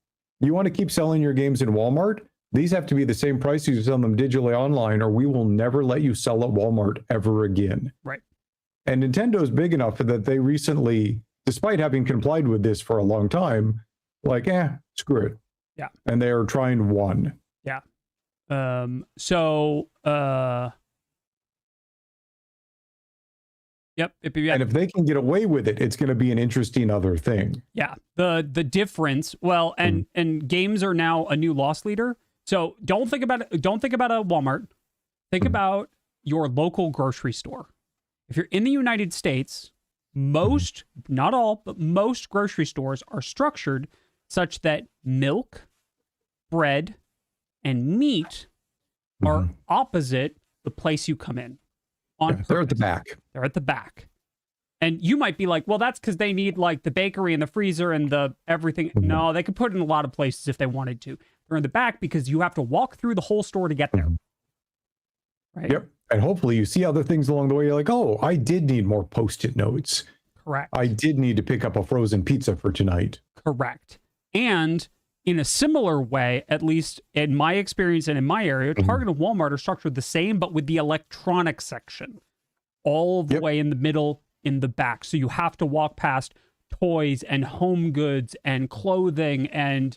you want to keep selling your games in Walmart? These have to be the same price you sell them digitally online, or we will never let you sell at Walmart ever again. Right. And Nintendo's big enough that they recently, despite having complied with this for a long time, like, screw it. Yeah. And they are trying one. Yeah. Yep. And if they can get away with it, it's going to be an interesting other thing. Yeah. The difference, well, and games are now a new loss leader. So don't think about a Walmart. Think about your local grocery store. If you're in the United States, most, not all, but most grocery stores are structured such that milk, bread, and meat are opposite the place you come in. They're at the back. They're at the back. And you might be like, well, that's because they need like the bakery and the freezer and the everything. No, they could put it in a lot of places if they wanted to. They're in the back because you have to walk through the whole store to get there. Right? Yep. And hopefully you see other things along the way. You're like, oh, I did need more Post-it notes. Correct. I did need to pick up a frozen pizza for tonight. Correct. And in a similar way, at least in my experience and in my area, Target and Walmart are structured the same, but with the electronics section all the way in the middle, in the back. So you have to walk past toys and home goods and clothing and,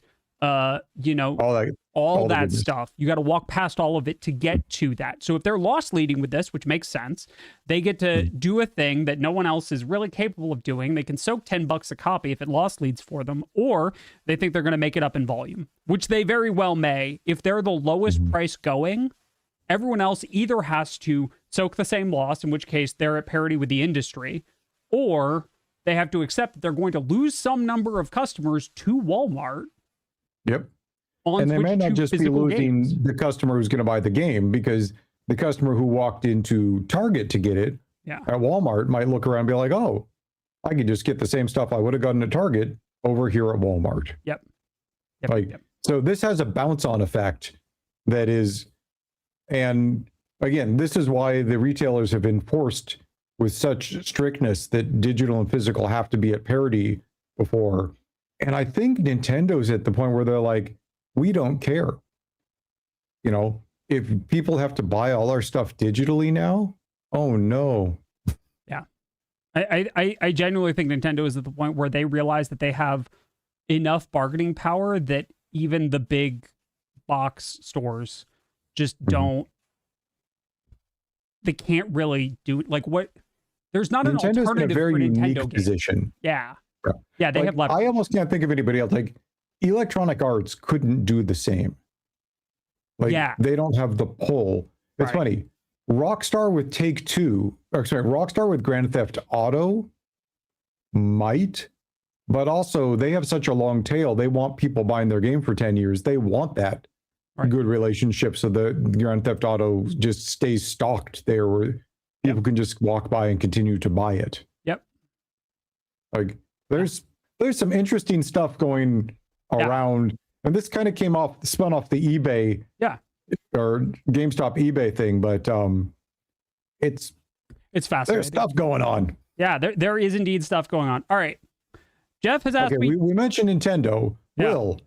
all that stuff. You got to walk past all of it to get to that. So if they're loss leading with this, which makes sense, they get to do a thing that no one else is really capable of doing. They can soak $10 a copy if it loss leads for them, or they think they're going to make it up in volume, which they very well may. If they're the lowest price going, everyone else either has to soak the same loss, in which case they're at parity with the industry, or they have to accept that they're going to lose some number of customers to Walmart. Yep. And they may not just be losing the customer who's going to buy the game, because the customer who walked into Target to get it at Walmart might look around and be like, oh, I could just get the same stuff I would have gotten at Target over here at Walmart. Yep. So this has a bounce on effect that is, and again, this is why the retailers have enforced with such strictness that digital and physical have to be at parity before. And I think Nintendo's at the point where they're like, we don't care. If people have to buy all our stuff digitally now, oh no. Yeah. I genuinely think Nintendo is at the point where they realize that they have enough bargaining power that even the big box stores just don't, they can't really do like what, there's not Nintendo's an alternative in a very for Nintendo unique games. position. Yeah, they have leverage. I almost can't think of anybody else. Like Electronic Arts couldn't do the same. They don't have the pull. It's funny. Rockstar with Rockstar with Grand Theft Auto might, but also they have such a long tail. They want people buying their game for 10 years. They want that good relationship so the Grand Theft Auto just stays stocked there where people can just walk by and continue to buy it. Yep. Like there's some interesting stuff going around, and this kind of spun off the eBay or GameStop eBay thing, but it's fascinating. There's stuff going on. Yeah, there is indeed stuff going on. All right, Jeff has asked me. We mentioned Nintendo. Will,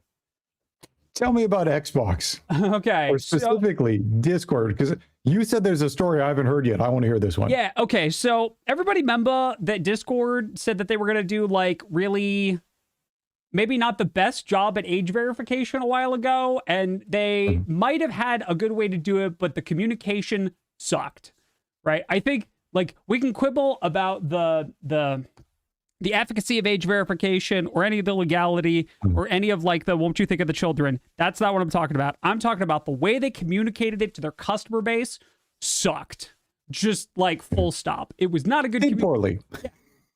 tell me about Xbox. Okay, or specifically Discord, because you said there's a story I haven't heard yet. I want to hear this one. Yeah. Okay. So everybody remember that Discord said that they were going to do like really, maybe not the best job at age verification a while ago, and they might have had a good way to do it, but the communication sucked, right? I think like we can quibble about the efficacy of age verification or any of the legality or any of like the won't you think of the children. That's not what I'm talking about. I'm talking about the way they communicated it to their customer base sucked. Just like full stop. It was not a good poorly.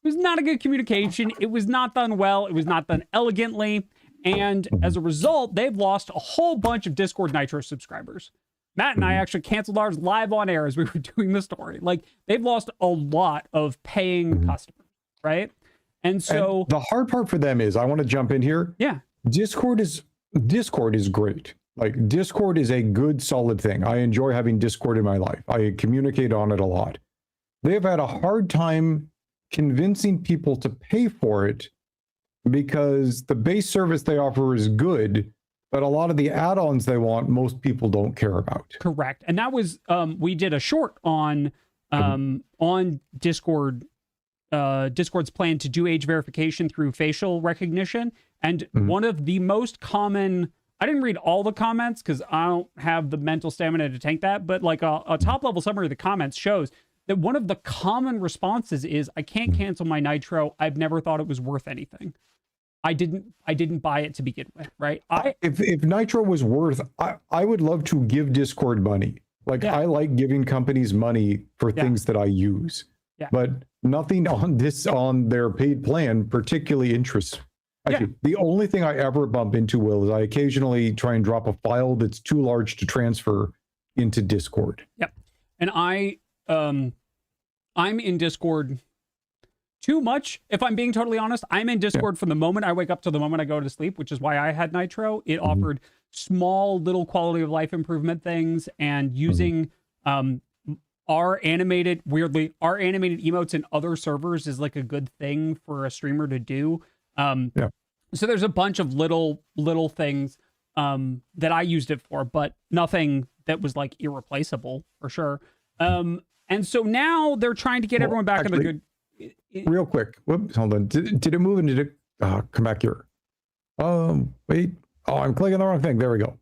was not a good communication. It was not done well. It was not done elegantly. And as a result, they've lost a whole bunch of Discord Nitro subscribers. Matt and I actually canceled ours live on air as we were doing the story. Like, they've lost a lot of paying customers, right? And so and the hard part for them is, I want to jump in here. Yeah. Discord is great. Like, Discord is a good, solid thing. I enjoy having Discord in my life. I communicate on it a lot. They've had a hard time convincing people to pay for it because the base service they offer is good, but a lot of the add-ons they want, most people don't care about. Correct. And that was, we did a short on Discord, Discord's plan to do age verification through facial recognition. And one of the most common, I didn't read all the comments because I don't have the mental stamina to tank that, but like a top level summary of the comments shows that one of the common responses is, I can't cancel my Nitro. I've never thought it was worth anything. I didn't buy it to begin with, right? If Nitro was worth, I would love to give Discord money. Like, I like giving companies money for things that I use. Yeah. But nothing on their paid plan particularly interests. Actually, the only thing I ever bump into, Will, is I occasionally try and drop a file that's too large to transfer into Discord. Yep. And I'm in Discord too much. If I'm being totally honest, I'm in Discord from the moment I wake up to the moment I go to sleep, which is why I had Nitro. It offered small little quality of life improvement things, and using our animated emotes in other servers is like a good thing for a streamer to do. So there's a bunch of little things that I used it for, but nothing that was like irreplaceable for sure. And so now they're trying to get everyone back in the good. Real quick, whoops, hold on. Did it move and did it come back here? Wait. Oh, I'm clicking the wrong thing. There we go.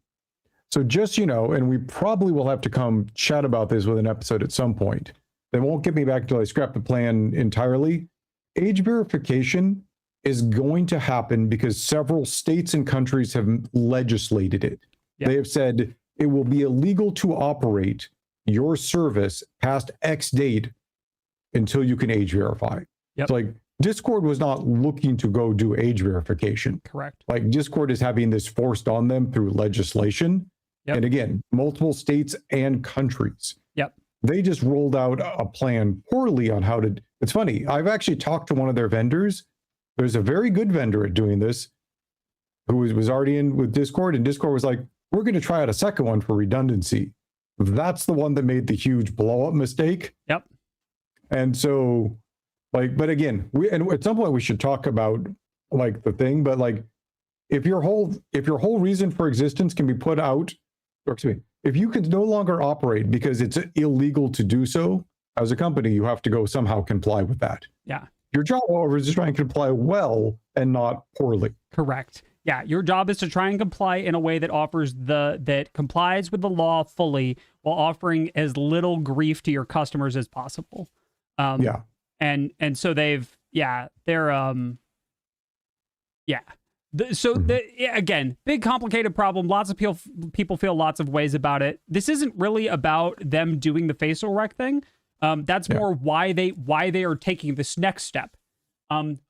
So just, and we probably will have to come chat about this with an episode at some point. They won't get me back until I scrap the plan entirely. Age verification is going to happen because several states and countries have legislated it. Yep. They have said it will be illegal to operate your service past X date until you can age verify. Yep. It's like, Discord was not looking to go do age verification. Correct. Like, Discord is having this forced on them through legislation. Yep. And again, multiple states and countries. Yep. They just rolled out a plan poorly on how to. It's funny. I've actually talked to one of their vendors. There's a very good vendor at doing this who was already in with Discord, and Discord was like, we're going to try out a second one for redundancy. That's the one that made the huge blow up mistake. Yep. And so, like, but again, and at some point we should talk about like the thing, but like, if your whole reason for existence can be put out, or excuse me, if you can no longer operate because it's illegal to do so as a company, you have to go somehow comply with that. Yeah. Your job, however, is to try and comply well and not poorly. Correct. Yeah, your job is to try and comply in a way that that complies with the law fully while offering as little grief to your customers as possible. And so again, big complicated problem. Lots of people feel lots of ways about it. This isn't really about them doing the facial rec thing. That's more why they are taking this next step,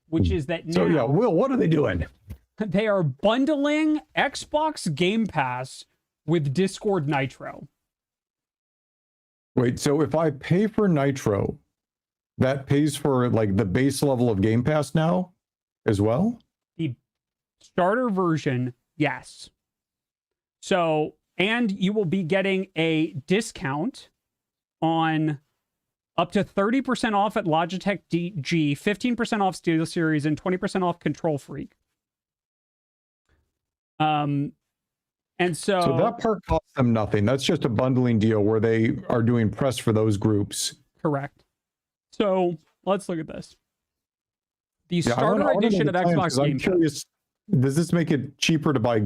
which is that now. So Will, what are they doing? They are bundling Xbox Game Pass with Discord Nitro. Wait, so if I pay for Nitro, that pays for like the base level of Game Pass now as well? The starter version, yes. So, and you will be getting a discount on up to 30% off at Logitech DG, 15% off SteelSeries, and 20% off Control Freak. And so that part costs them nothing. That's just a bundling deal where they are doing press for those groups. Correct. So let's look at this. The starter edition of Xbox Game Pass. I'm curious, does this make it cheaper to buy?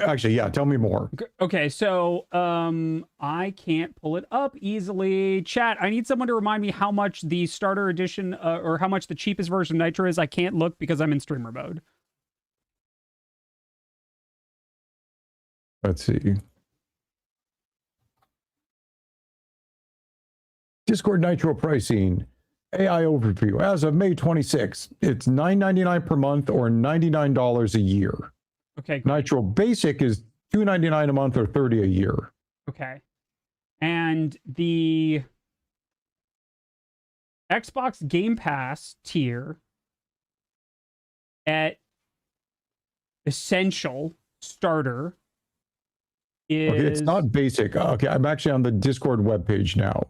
Actually, tell me more. Okay, so I can't pull it up easily. Chat, I need someone to remind me how much the starter edition or how much the cheapest version of Nitro is. I can't look because I'm in streamer mode. Let's see. Discord Nitro pricing. AI overview. As of May 26th, it's $9.99 per month or $99 a year. Okay, great. Nitro Basic is $2.99 a month or $30 a year. Okay. And the Xbox Game Pass tier at Essential Starter is... Okay, it's not basic. Okay, I'm actually on the Discord webpage now.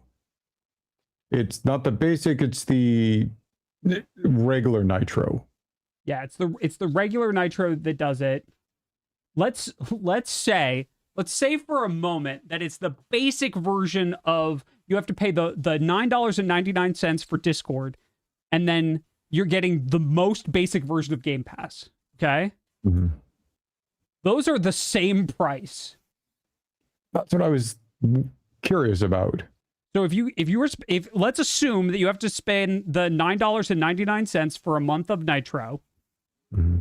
It's not the basic, it's the regular Nitro. Yeah, it's the regular Nitro that does it. Let's say for a moment that it's the basic version of, you have to pay the $9.99 for Discord, and then you're getting the most basic version of Game Pass. Okay? Mm-hmm. Those are the same price. That's what I was curious about. So if let's assume that you have to spend the $9.99 for a month of Nitro. Mm-hmm.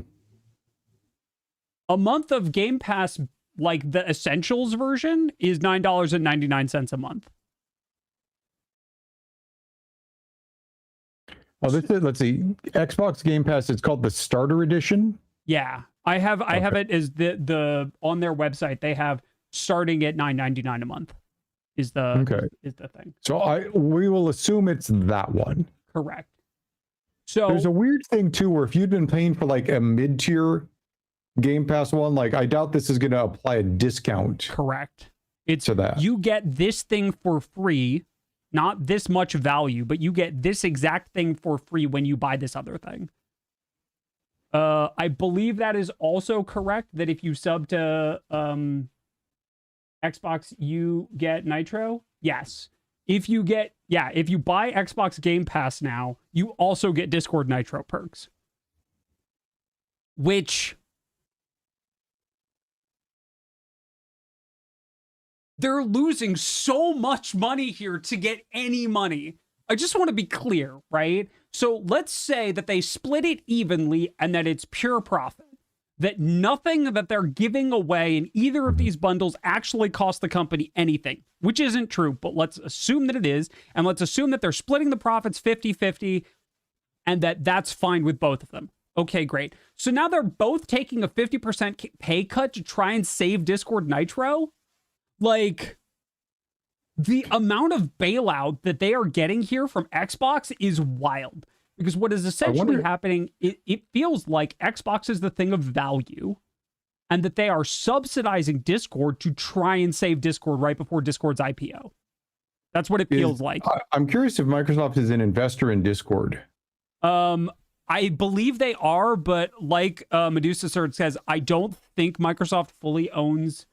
A month of Game Pass, like the Essentials version, is $9.99 a month. Oh, this is, let's see, Xbox Game Pass. It's called the Starter Edition. Yeah, I have it as the on their website. They have starting at $9.99 a month. Is the thing. So we will assume it's that one. Correct. So there's a weird thing too, where if you'd been paying for like a mid-tier Game Pass one, like I doubt this is going to apply a discount. Correct. It's to that. You get this thing for free, not this much value, but you get this exact thing for free when you buy this other thing. I believe that is also correct, that if you sub to Xbox, you get Nitro. Yes. If you buy Xbox Game Pass now, you also get Discord Nitro perks. Which they're losing so much money here to get any money. I just want to be clear, right? So let's say that they split it evenly and that it's pure profit. That nothing that they're giving away in either of these bundles actually cost the company anything, which isn't true, but let's assume that it is, and let's assume that they're splitting the profits 50-50, and that's fine with both of them. Okay, great. So now they're both taking a 50% pay cut to try and save Discord Nitro? Like, the amount of bailout that they are getting here from Xbox is wild. Because what is essentially happening, it feels like Xbox is the thing of value, and that they are subsidizing Discord to try and save Discord right before Discord's IPO. That's what it feels like. I'm curious if Microsoft is an investor in Discord. I believe they are, but like Medusa Sword says, I don't think Microsoft fully owns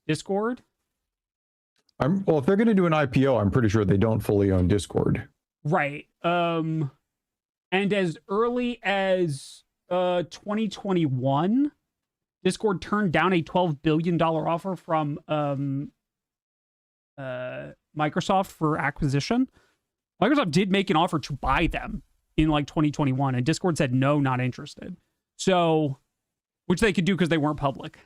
Discord. Well, if they're going to do an IPO, I'm pretty sure they don't fully own Discord. Right. And as early as 2021, Discord turned down a $12 billion offer from Microsoft for acquisition. Microsoft did make an offer to buy them in like 2021, and Discord said no, not interested. So, which they could do because they weren't public.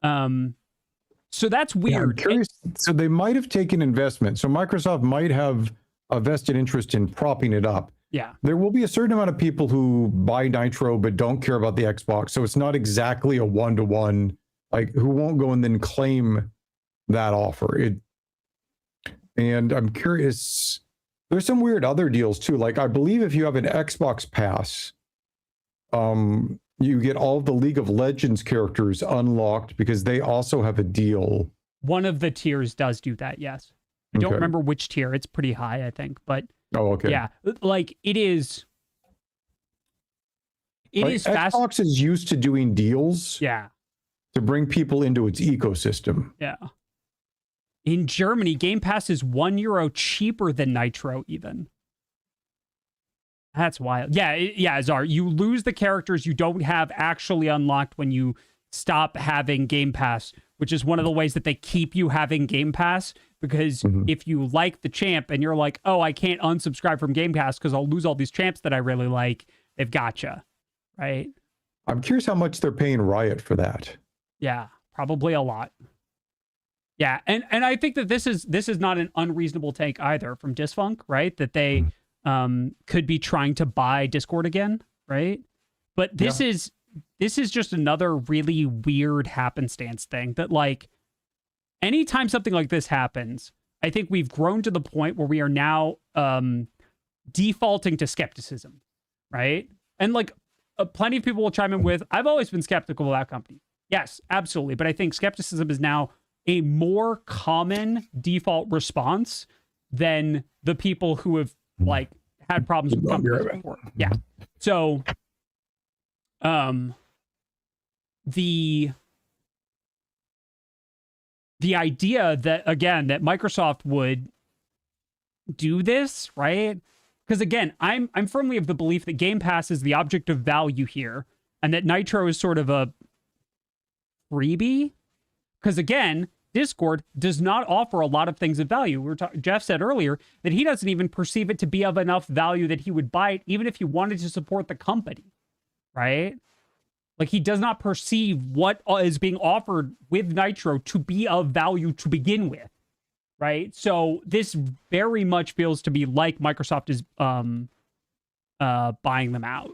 So that's weird. Yeah, I'm curious. So they might have taken investment. So Microsoft might have a vested interest in propping it up. Yeah. There will be a certain amount of people who buy Nitro but don't care about the Xbox. So it's not exactly a one-to-one, like who won't go and then claim that offer. And I'm curious, there's some weird other deals too. Like I believe if you have an Xbox Pass, you get all of the League of Legends characters unlocked because they also have a deal. One of the tiers does do that, yes. I don't remember which tier. It's pretty high, I think, but oh, okay. Yeah, like it is. It is fast. Xbox is used to doing deals. Yeah. To bring people into its ecosystem. Yeah. In Germany, Game Pass is €1 cheaper than Nitro, even. That's wild. Yeah, Czar. You lose the characters you don't have actually unlocked when you stop having Game Pass, which is one of the ways that they keep you having Game Pass. Because if you like the champ and you're like, oh, I can't unsubscribe from Game Pass because I'll lose all these champs that I really like, they've gotcha, right? I'm curious how much they're paying Riot for that. Yeah, probably a lot. Yeah, and I think that this is not an unreasonable take either from Disfunk, right? That they could be trying to buy Discord again, right? But this is just another really weird happenstance thing that, like, anytime something like this happens, I think we've grown to the point where we are now defaulting to skepticism, right? And like plenty of people will chime in with, I've always been skeptical about companies. Yes, absolutely. But I think skepticism is now a more common default response than the people who have like had problems with companies before. Yeah. So the idea that, again, that Microsoft would do this, right? Because again, I'm firmly of the belief that Game Pass is the object of value here, and that Nitro is sort of a freebie. Because again, Discord does not offer a lot of things of value. Jeff said earlier that he doesn't even perceive it to be of enough value that he would buy it, even if he wanted to support the company, right? Like, he does not perceive what is being offered with Nitro to be of value to begin with, right? So this very much feels to be like Microsoft is buying them out,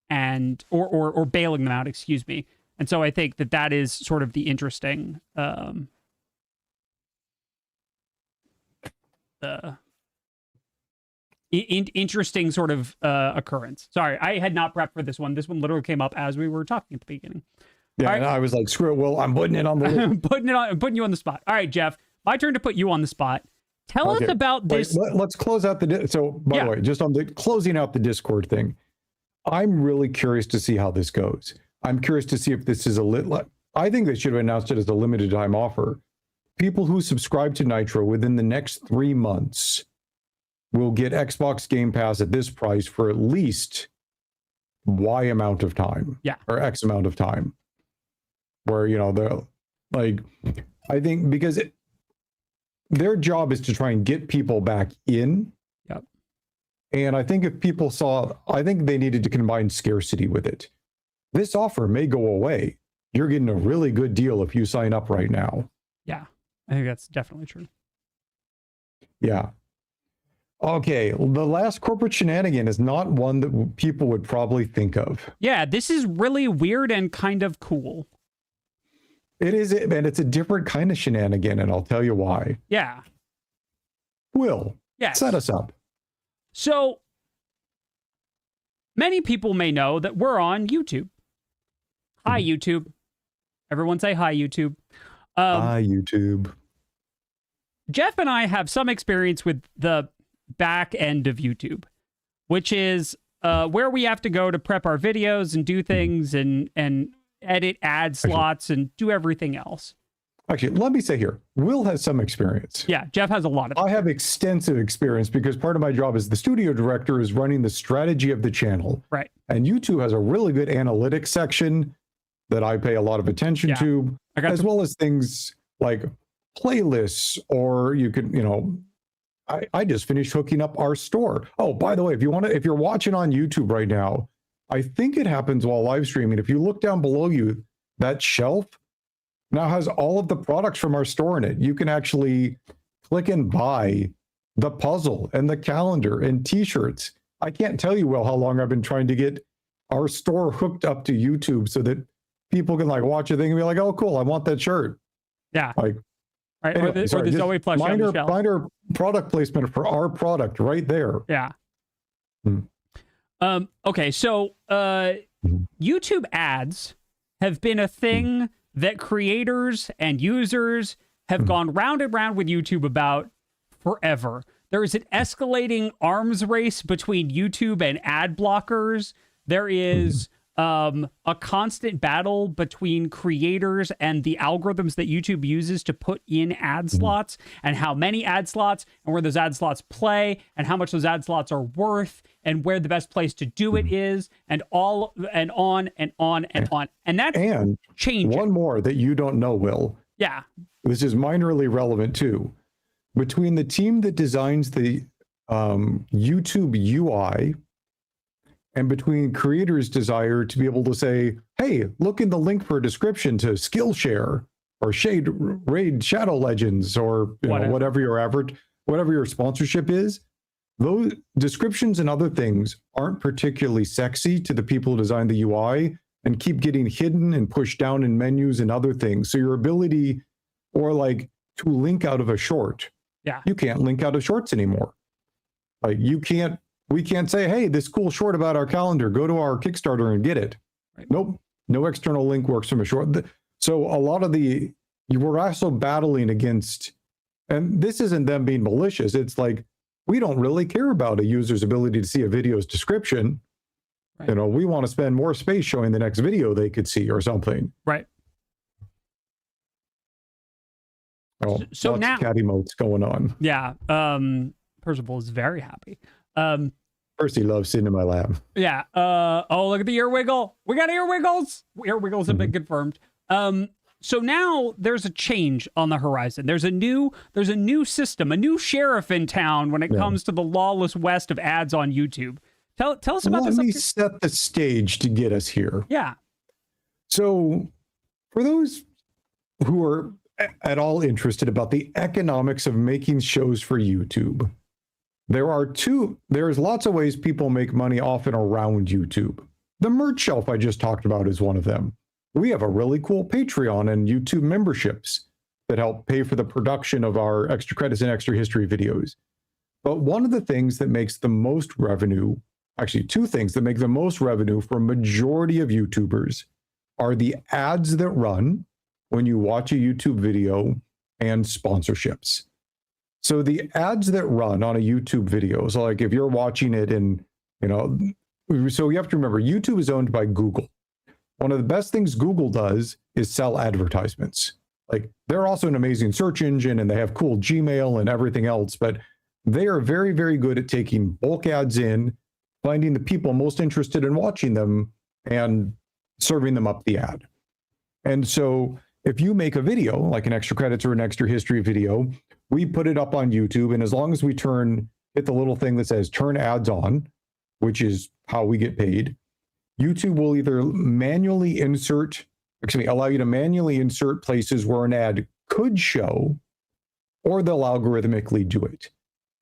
and or bailing them out, excuse me. And so I think that is sort of the interesting interesting sort of occurrence. Sorry, I had not prepped for this one. This one literally came up as we were talking at the beginning. Yeah, right. And I was like, screw it, Will, I'm putting it on the list. I'm putting you on the spot. All right, Jeff, my turn to put you on the spot. Tell us about this. Let's close out the... So, by the way, just on the closing out the Discord thing, I'm really curious to see how this goes. I'm curious to see if this is I think they should have announced it as a limited time offer. People who subscribe to Nitro within the next 3 months will get Xbox Game Pass at this price for at least Y amount of time. Yeah. Or X amount of time. Where, you know, they're like, I think because their job is to try and get people back in. Yep. And I think if people I think they needed to combine scarcity with it. This offer may go away. You're getting a really good deal if you sign up right now. Yeah, I think that's definitely true. Yeah. Okay, the last corporate shenanigan is not one that people would probably think of. Yeah, this is really weird and kind of cool. It is, and it's a different kind of shenanigan, and I'll tell you why. Yeah. Will, set us up. So, many people may know that we're on YouTube. Hi, YouTube. Everyone say hi, YouTube. Hi, YouTube. Jeff and I have some experience with the back end of YouTube, which is where we have to go to prep our videos and do things and edit ad slots and do everything else. Actually, let me say here, Will has some experience. Yeah, Jeff has a lot of. I have extensive experience because part of my job as the studio director is running the strategy of the channel. Right. And YouTube has a really good analytics section that I pay a lot of attention to, as well as things like playlists, or you could, you know, I just finished hooking up our store. Oh, by the way, if you're watching on YouTube right now, I think it happens while live streaming. If you look down below you, that shelf now has all of the products from our store in it. You can actually click and buy the puzzle and the calendar and t-shirts. I can't tell you, Will, how long I've been trying to get our store hooked up to YouTube so that people can like watch a thing and be like, oh, cool, I want that shirt. Yeah. Like, right. Anyway, or the Zoe plushie on the shelf. Minor product placement for our product right there. Yeah. Okay, so YouTube ads have been a thing that creators and users have gone round and round with YouTube about forever. There is an escalating arms race between YouTube and ad blockers. There is a constant battle between creators and the algorithms that YouTube uses to put in ad slots, and how many ad slots and where those ad slots play and how much those ad slots are worth and where the best place to do it is, and all and on and on and on. And that's changing. One more that you don't know, Will. Yeah. This is minorly relevant too. Between the team that designs the YouTube UI and between creators' desire to be able to say, hey, look in the link for a description to Skillshare or Raid Shadow Legends, or you know, whatever your sponsorship is, those descriptions and other things aren't particularly sexy to the people who design the UI and keep getting hidden and pushed down in menus and other things. So your ability, or like to link out of a short, you can't link out of shorts anymore. Like we can't say, hey, this cool short about our calendar, go to our Kickstarter and get it. Right. Nope, no external link works from a short. So a lot of you were also battling against, and this isn't them being malicious, it's like, we don't really care about a user's ability to see a video's description. Right. You know, we want to spend more space showing the next video they could see or something. Right. Oh, so now cat emotes going on. Yeah. Percival is very happy. Percy loves sitting in my lap. Yeah. Oh, look at the ear wiggle. We got ear wiggles. Ear wiggles have been confirmed. So now there's a change on the horizon. There's a new system, a new sheriff in town when it comes to the lawless west of ads on YouTube. Tell us about this. Let me set the stage to get us here. Yeah. So for those who are at all interested about the economics of making shows for YouTube, there's lots of ways people make money off and around YouTube. The merch shelf I just talked about is one of them. We have a really cool Patreon and YouTube memberships that help pay for the production of our extra credits and extra history videos. But one of the things that makes the most revenue, actually two things that make the most revenue for a majority of YouTubers, are the ads that run when you watch a YouTube video and sponsorships. So the ads that run on a YouTube video, so like if you're watching it and, so you have to remember, YouTube is owned by Google. One of the best things Google does is sell advertisements. Like they're also an amazing search engine and they have cool Gmail and everything else, but they are very, very good at taking bulk ads in, finding the people most interested in watching them and serving them up the ad. And so if you make a video, like an extra credits or an extra history video, we put it up on YouTube. And as long as we hit the little thing that says turn ads on, which is how we get paid, YouTube will either allow you to manually insert places where an ad could show, or they'll algorithmically do it.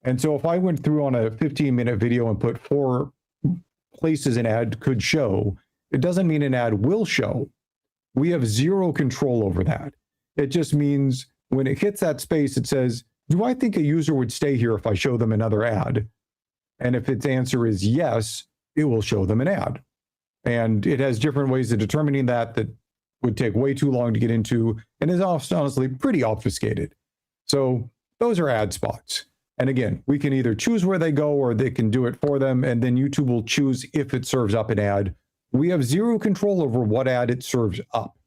And so if I went through on a 15-minute video and put 4 places an ad could show, it doesn't mean an ad will show. We have zero control over that. It just means when it hits that space, it says, do I think a user would stay here if I show them another ad? And if its answer is yes, it will show them an ad. And it has different ways of determining that would take way too long to get into and is honestly pretty obfuscated. So those are ad spots. And again, we can either choose where they go or they can do it for them. And then YouTube will choose if it serves up an ad. We have zero control over what ad it serves up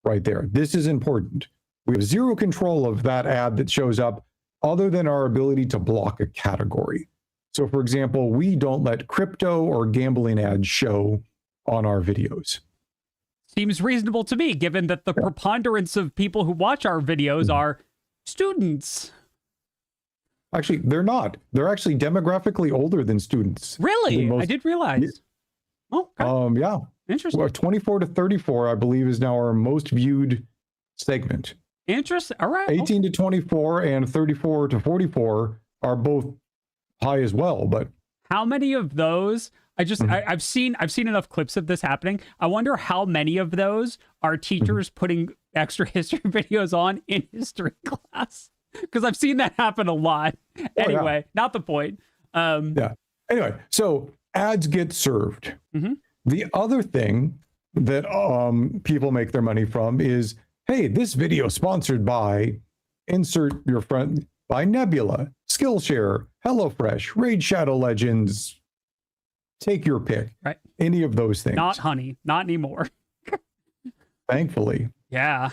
right there. This is important. We have zero control of that ad that shows up other than our ability to block a category. So for example, we don't let crypto or gambling ads show on our videos. Seems reasonable to me, given that the preponderance of people who watch our videos are students. Actually, they're not. They're actually demographically older than students. Really? I did realize. Oh, okay. Yeah. Interesting. Well, 24 to 34, I believe, is now our most viewed segment. Interesting. All right. 18 to 24 and 34 to 44 are both high as well. But how many of those? I've seen enough clips of this happening. I wonder how many of those are teachers putting extra history videos on in history class, because I've seen that happen a lot. Anyway, not the point. Anyway, so ads get served. The other thing that people make their money from is, hey, this video sponsored by insert your friend, by Nebula, Skillshare, HelloFresh, Raid Shadow Legends. Take your pick. Right. Any of those things. Not honey. Not anymore. Thankfully. Yeah.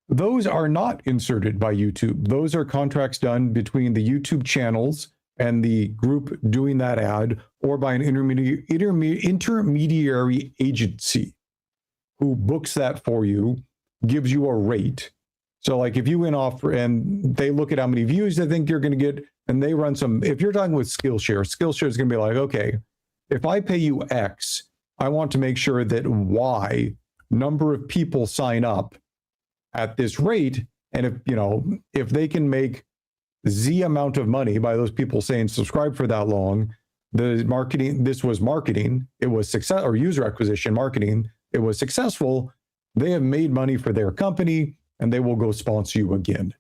Those are not inserted by YouTube. Those are contracts done between the YouTube channels and the group doing that ad, or by an intermediary agency who books that for you, gives you a rate. So like if you went off and they look at how many views they think you're going to get, and they run some, if you're talking with Skillshare is going to be like, okay, if I pay you X, I want to make sure that Y number of people sign up at this rate. And if they can make Z amount of money by those people saying subscribe for that long. The marketing, this was marketing, it was success, or user acquisition marketing, it was successful. They have made money for their company and they will go sponsor you again.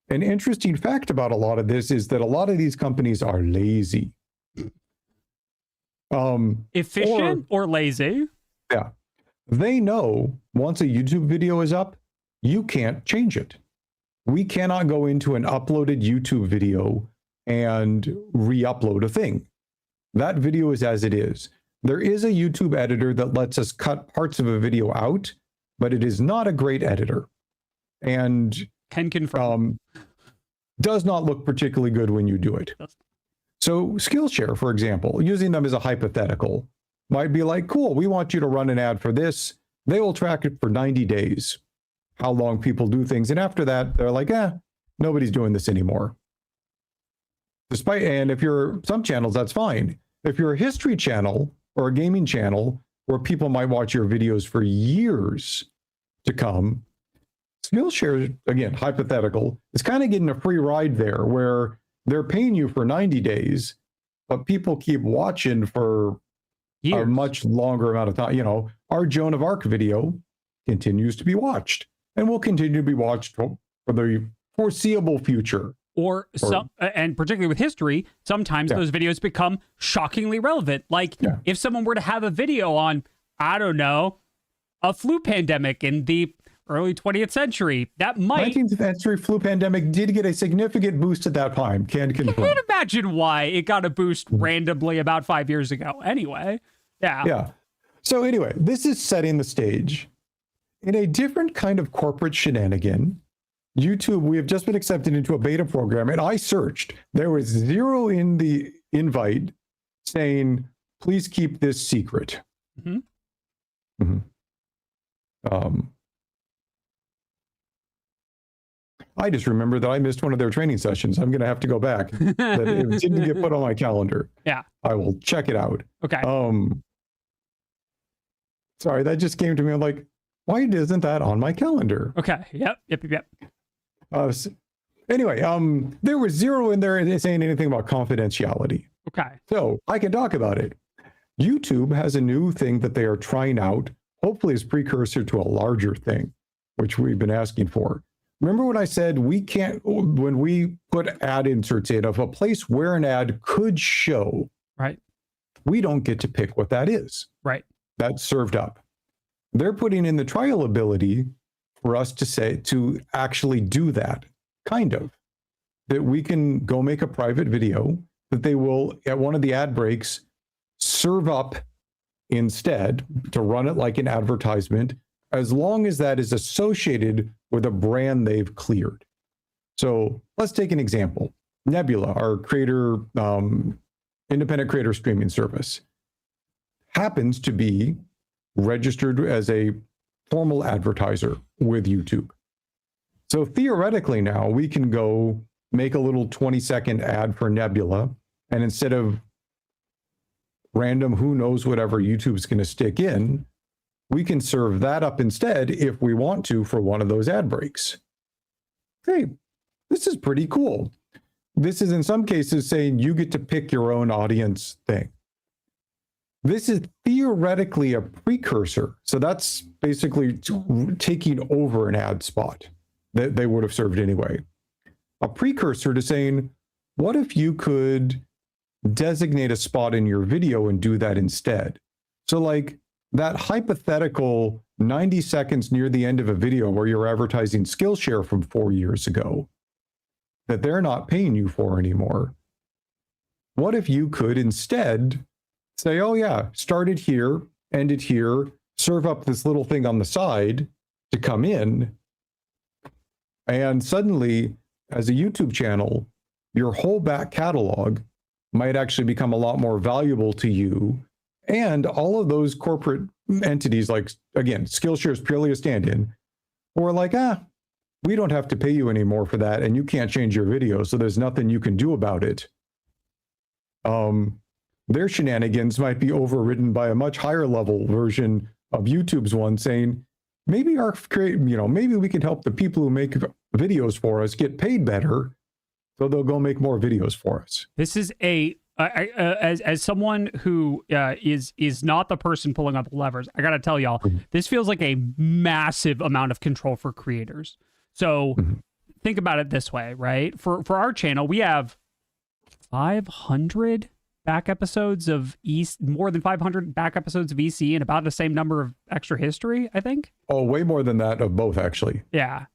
An interesting fact about a lot of this is that a lot of these companies are lazy. Efficient or lazy? Yeah. They know once a YouTube video is up, you can't change it. We cannot go into an uploaded YouTube video and re-upload a thing. That video is as it is. There is a YouTube editor that lets us cut parts of a video out, but it is not a great editor. And can confirm. Does not look particularly good when you do it. So Skillshare, for example, using them as a hypothetical, might be like, cool, we want you to run an ad for this. They will track it for 90 days, how long people do things. And after that, they're like, nobody's doing this anymore. And if you're some channels, that's fine. If you're a history channel or a gaming channel where people might watch your videos for years to come, Skillshare, again, hypothetical, is kind of getting a free ride there where they're paying you for 90 days, but people keep watching for years. A much longer amount of time. You know, our Joan of Arc video continues to be watched and will continue to be watched for the foreseeable future. And particularly with history, sometimes those videos become shockingly relevant. Like if someone were to have a video on, I don't know, a flu pandemic in the early 20th century, that might... 19th century flu pandemic did get a significant boost at that time. Can't imagine why it got a boost randomly about 5 years ago. Anyway, yeah. So anyway, this is setting the stage. In a different kind of corporate shenanigan, YouTube, we have just been accepted into a beta program, and I searched. There was 0 in the invite saying, please keep this secret. I just remember that I missed one of their training sessions. I'm going to have to go back. That it didn't get put on my calendar. Yeah. I will check it out. Okay. Sorry, that just came to me. I'm like, why isn't that on my calendar? Okay. Yep. Anyway, there was 0 in there saying anything about confidentiality. Okay. So I can talk about it. YouTube has a new thing that they are trying out, hopefully as precursor to a larger thing, which we've been asking for. Remember when I said we can't, when we put ad inserts in of a place where an ad could show, right? We don't get to pick what that is. Right. That's served up. They're putting in the trial ability for us to actually do that, kind of. That we can go make a private video that they will, at one of the ad breaks, serve up instead to run it like an advertisement, as long as that is associated with a brand they've cleared. So let's take an example. Nebula, our creator, independent creator streaming service, happens to be registered as a formal advertiser with YouTube. So theoretically now we can go make a little 20-second ad for Nebula, and instead of random who knows whatever YouTube's going to stick in, we can serve that up instead if we want to for one of those ad breaks. Hey, this is pretty cool. This is in some cases saying you get to pick your own audience thing. This is theoretically a precursor. So that's basically taking over an ad spot that they would have served anyway. A precursor to saying, what if you could designate a spot in your video and do that instead? So like that hypothetical 90 seconds near the end of a video where you're advertising Skillshare from 4 years ago that they're not paying you for anymore. What if you could instead say, oh yeah, start it here, end it here, serve up this little thing on the side to come in, and suddenly, as a YouTube channel, your whole back catalog might actually become a lot more valuable to you. And all of those corporate entities, like, again, Skillshare is purely a stand-in, or like, we don't have to pay you anymore for that, and you can't change your video, so there's nothing you can do about it. Their shenanigans might be overridden by a much higher level version of YouTube's one saying, maybe maybe we can help the people who make videos for us get paid better So they'll go make more videos for us. This is as someone who is not the person pulling up the levers, I gotta tell y'all, this feels like a massive amount of control for creators. So think about it this way, right? For our channel, we have 500 back episodes of more than 500 back episodes of EC and about the same number of extra history, I think. Oh, way more than that of both, actually. Yeah,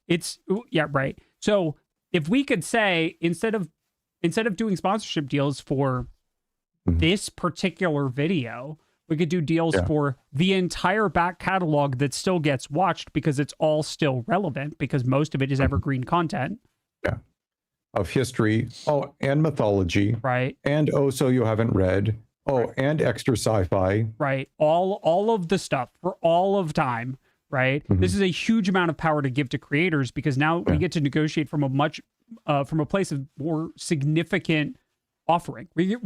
right. So if we could say, instead of doing sponsorship deals for this particular video, we could do deals for the entire back catalog that still gets watched because it's all still relevant, because most of it is evergreen content. Yeah. Of history. Oh, and mythology. Right. And So You Haven't Read. Oh, and extra sci-fi. Right. All of the stuff for all of time. Right. This is a huge amount of power to give to creators, because now we get to negotiate from a place of more significant offering. We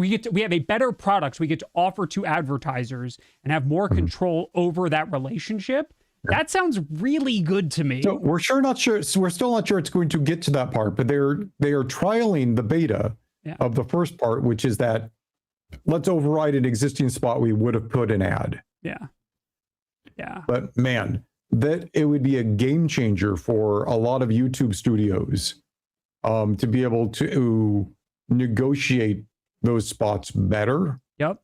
have a better product we get to offer to advertisers and have more control over that relationship. That sounds really good to me. So we're still not sure it's going to get to that part, but they are trialing the beta of the first part, which is that let's override an existing spot we would have put an ad. Yeah. But man, that it would be a game changer for a lot of YouTube studios to be able to negotiate those spots better. Yep.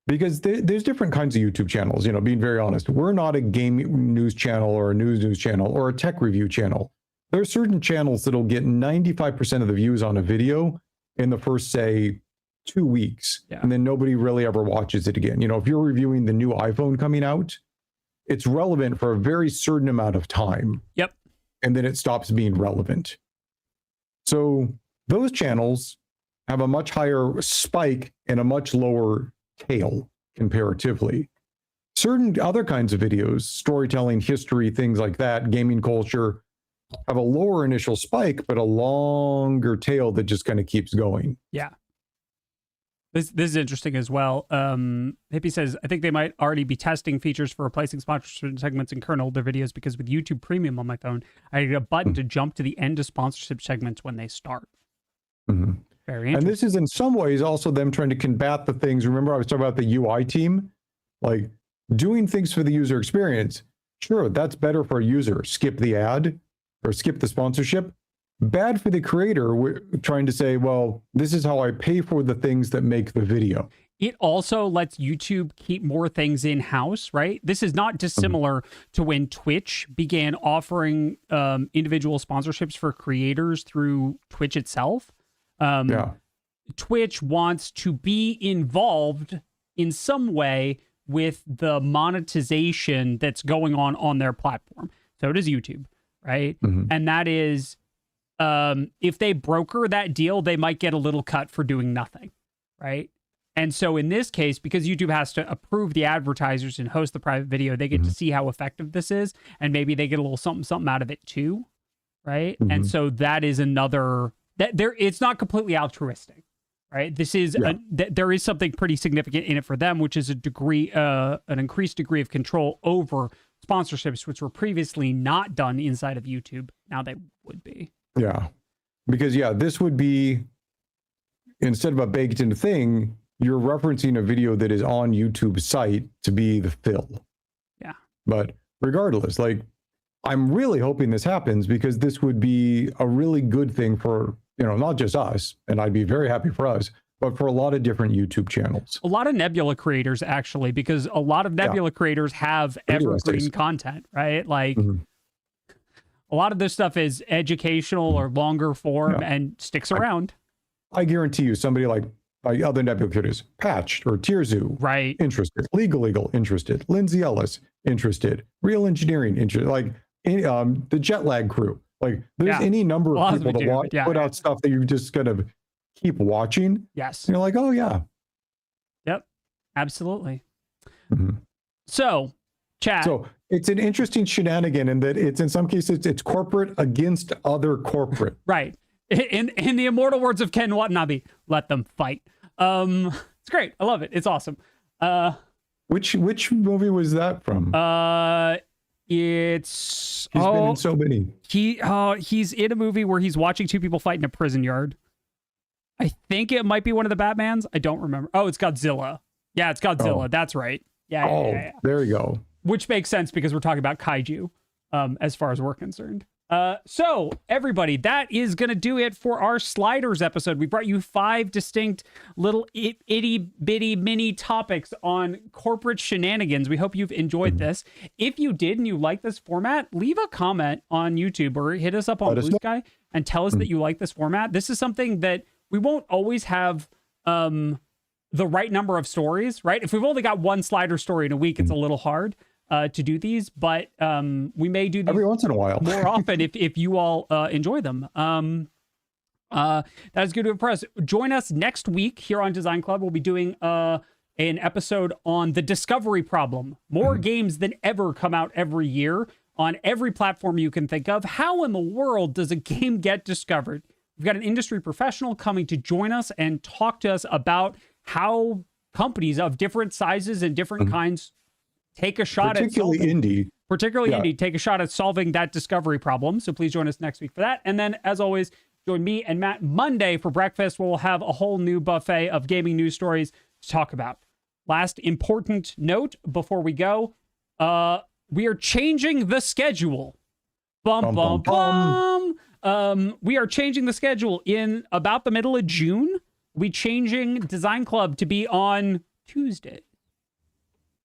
Because there's different kinds of YouTube channels, being very honest. We're not a game news channel or a news channel or a tech review channel. There are certain channels that'll get 95% of the views on a video in the first, say, 2 weeks, and then nobody really ever watches it again. If you're reviewing the new iPhone coming out, it's relevant for a very certain amount of time. Yep. And then it stops being relevant. So those channels have a much higher spike and a much lower tail comparatively. Certain other kinds of videos, storytelling, history, things like that, gaming culture, have a lower initial spike, but a longer tail that just kind of keeps going. Yeah. This is interesting as well. Hippie says, I think they might already be testing features for replacing sponsorship segments in current older videos, because with YouTube Premium on my phone, I get a button to jump to the end of sponsorship segments when they start. Very interesting. And this is in some ways also them trying to combat the things. Remember, I was talking about the UI team, like doing things for the user experience. Sure, that's better for a user. Skip the ad or skip the sponsorship. Bad for the creator. We're trying to say, well, this is how I pay for the things that make the video. It also lets YouTube keep more things in-house, right? This is not dissimilar to when Twitch began offering individual sponsorships for creators through Twitch itself. Twitch wants to be involved in some way with the monetization that's going on their platform. So does YouTube, right? And that is, if they broker that deal, they might get a little cut for doing nothing, right? And so in this case, because YouTube has to approve the advertisers and host the private video, they get to see how effective this is, and maybe they get a little something out of it too, right? And so that is another, it's not completely altruistic, right? This is there is something pretty significant in it for them, which is an increased degree of control over sponsorships, which were previously not done inside of YouTube. Now they would be. Yeah, because this would be, instead of a baked in thing, you're referencing a video that is on YouTube's site to be the fill. Yeah. But regardless, like, I'm really hoping this happens, because this would be a really good thing for, not just us, and I'd be very happy for us, but for a lot of different YouTube channels. A lot of Nebula creators, actually, because a lot of Nebula creators have evergreen content, right? Like, a lot of this stuff is educational or longer form and sticks around. I guarantee you, somebody like other Nebula creators, Patched or Tierzoo, right? Interested. Legal, interested. Lindsay Ellis, interested. Real Engineering, interested. Like the Jet Lag crew. Like, there's any number of people that put out stuff that you just kind of keep watching. Yes. And you're like, oh yeah. Yep. Absolutely. So, chat. So it's an interesting shenanigan in that it's, in some cases, it's corporate against other corporate. Right. In the immortal words of Ken Watanabe, let them fight. It's great. I love it. It's awesome. Which movie was that from? It's He's been in so many. He's in a movie where he's watching two people fight in a prison yard. I think it might be one of the Batmans. I don't remember. Oh, it's Godzilla. Yeah, it's Godzilla. Oh. That's right. Yeah. Yeah. There you go. Which makes sense because we're talking about kaiju, as far as we're concerned. So everybody, that is going to do it for our sliders episode. We brought you 5 distinct little itty bitty mini topics on corporate shenanigans. We hope you've enjoyed this. If you did and you like this format, leave a comment on YouTube or hit us up on Blue Sky and tell us that you like this format. This is something that we won't always have, the right number of stories, right? If we've only got one slider story in a week, it's a little hard to do these, but we may do these every once in a while more often if you all enjoy them. That is good to impress. Join us next week here on Design Club. We'll be doing an episode on the discovery problem. More games than ever come out every year on every platform you can think of. How in the world does a game get discovered? We've got an industry professional coming to join us and talk to us about how companies of different sizes and different kinds take a shot particularly indie, take a shot at solving that discovery problem. So please join us next week for that. And then, as always, join me and Matt Monday for breakfast, where we'll have a whole new buffet of gaming news stories to talk about. Last important note before we go, we are changing the schedule. Bum, bum, bum. We are changing the schedule in about the middle of June. We're changing Design Club to be on Tuesday.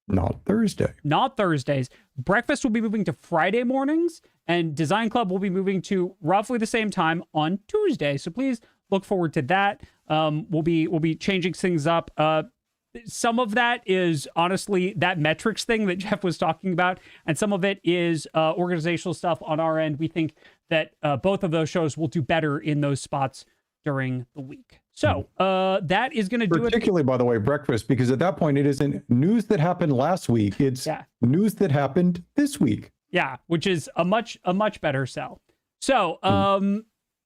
Not Thursdays. Breakfast will be moving to Friday mornings, and Design Club will be moving to roughly the same time on Tuesday. So please look forward to that. We'll be changing things up. Some of that is honestly that metrics thing that Jeff was talking about, and some of it is organizational stuff on our end. We think that both of those shows will do better in those spots during the week. So that is going to do it. Particularly, by the way, breakfast, because at that point, it isn't news that happened last week. It's news that happened this week. Yeah, which is a much better sell. So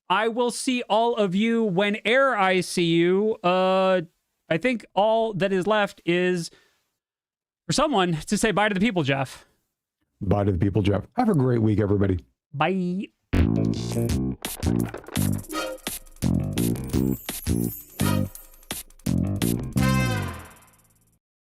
I will see all of you whenever I see you. I think all that is left is for someone to say bye to the people, Jeff. Bye to the people, Jeff. Have a great week, everybody. Bye.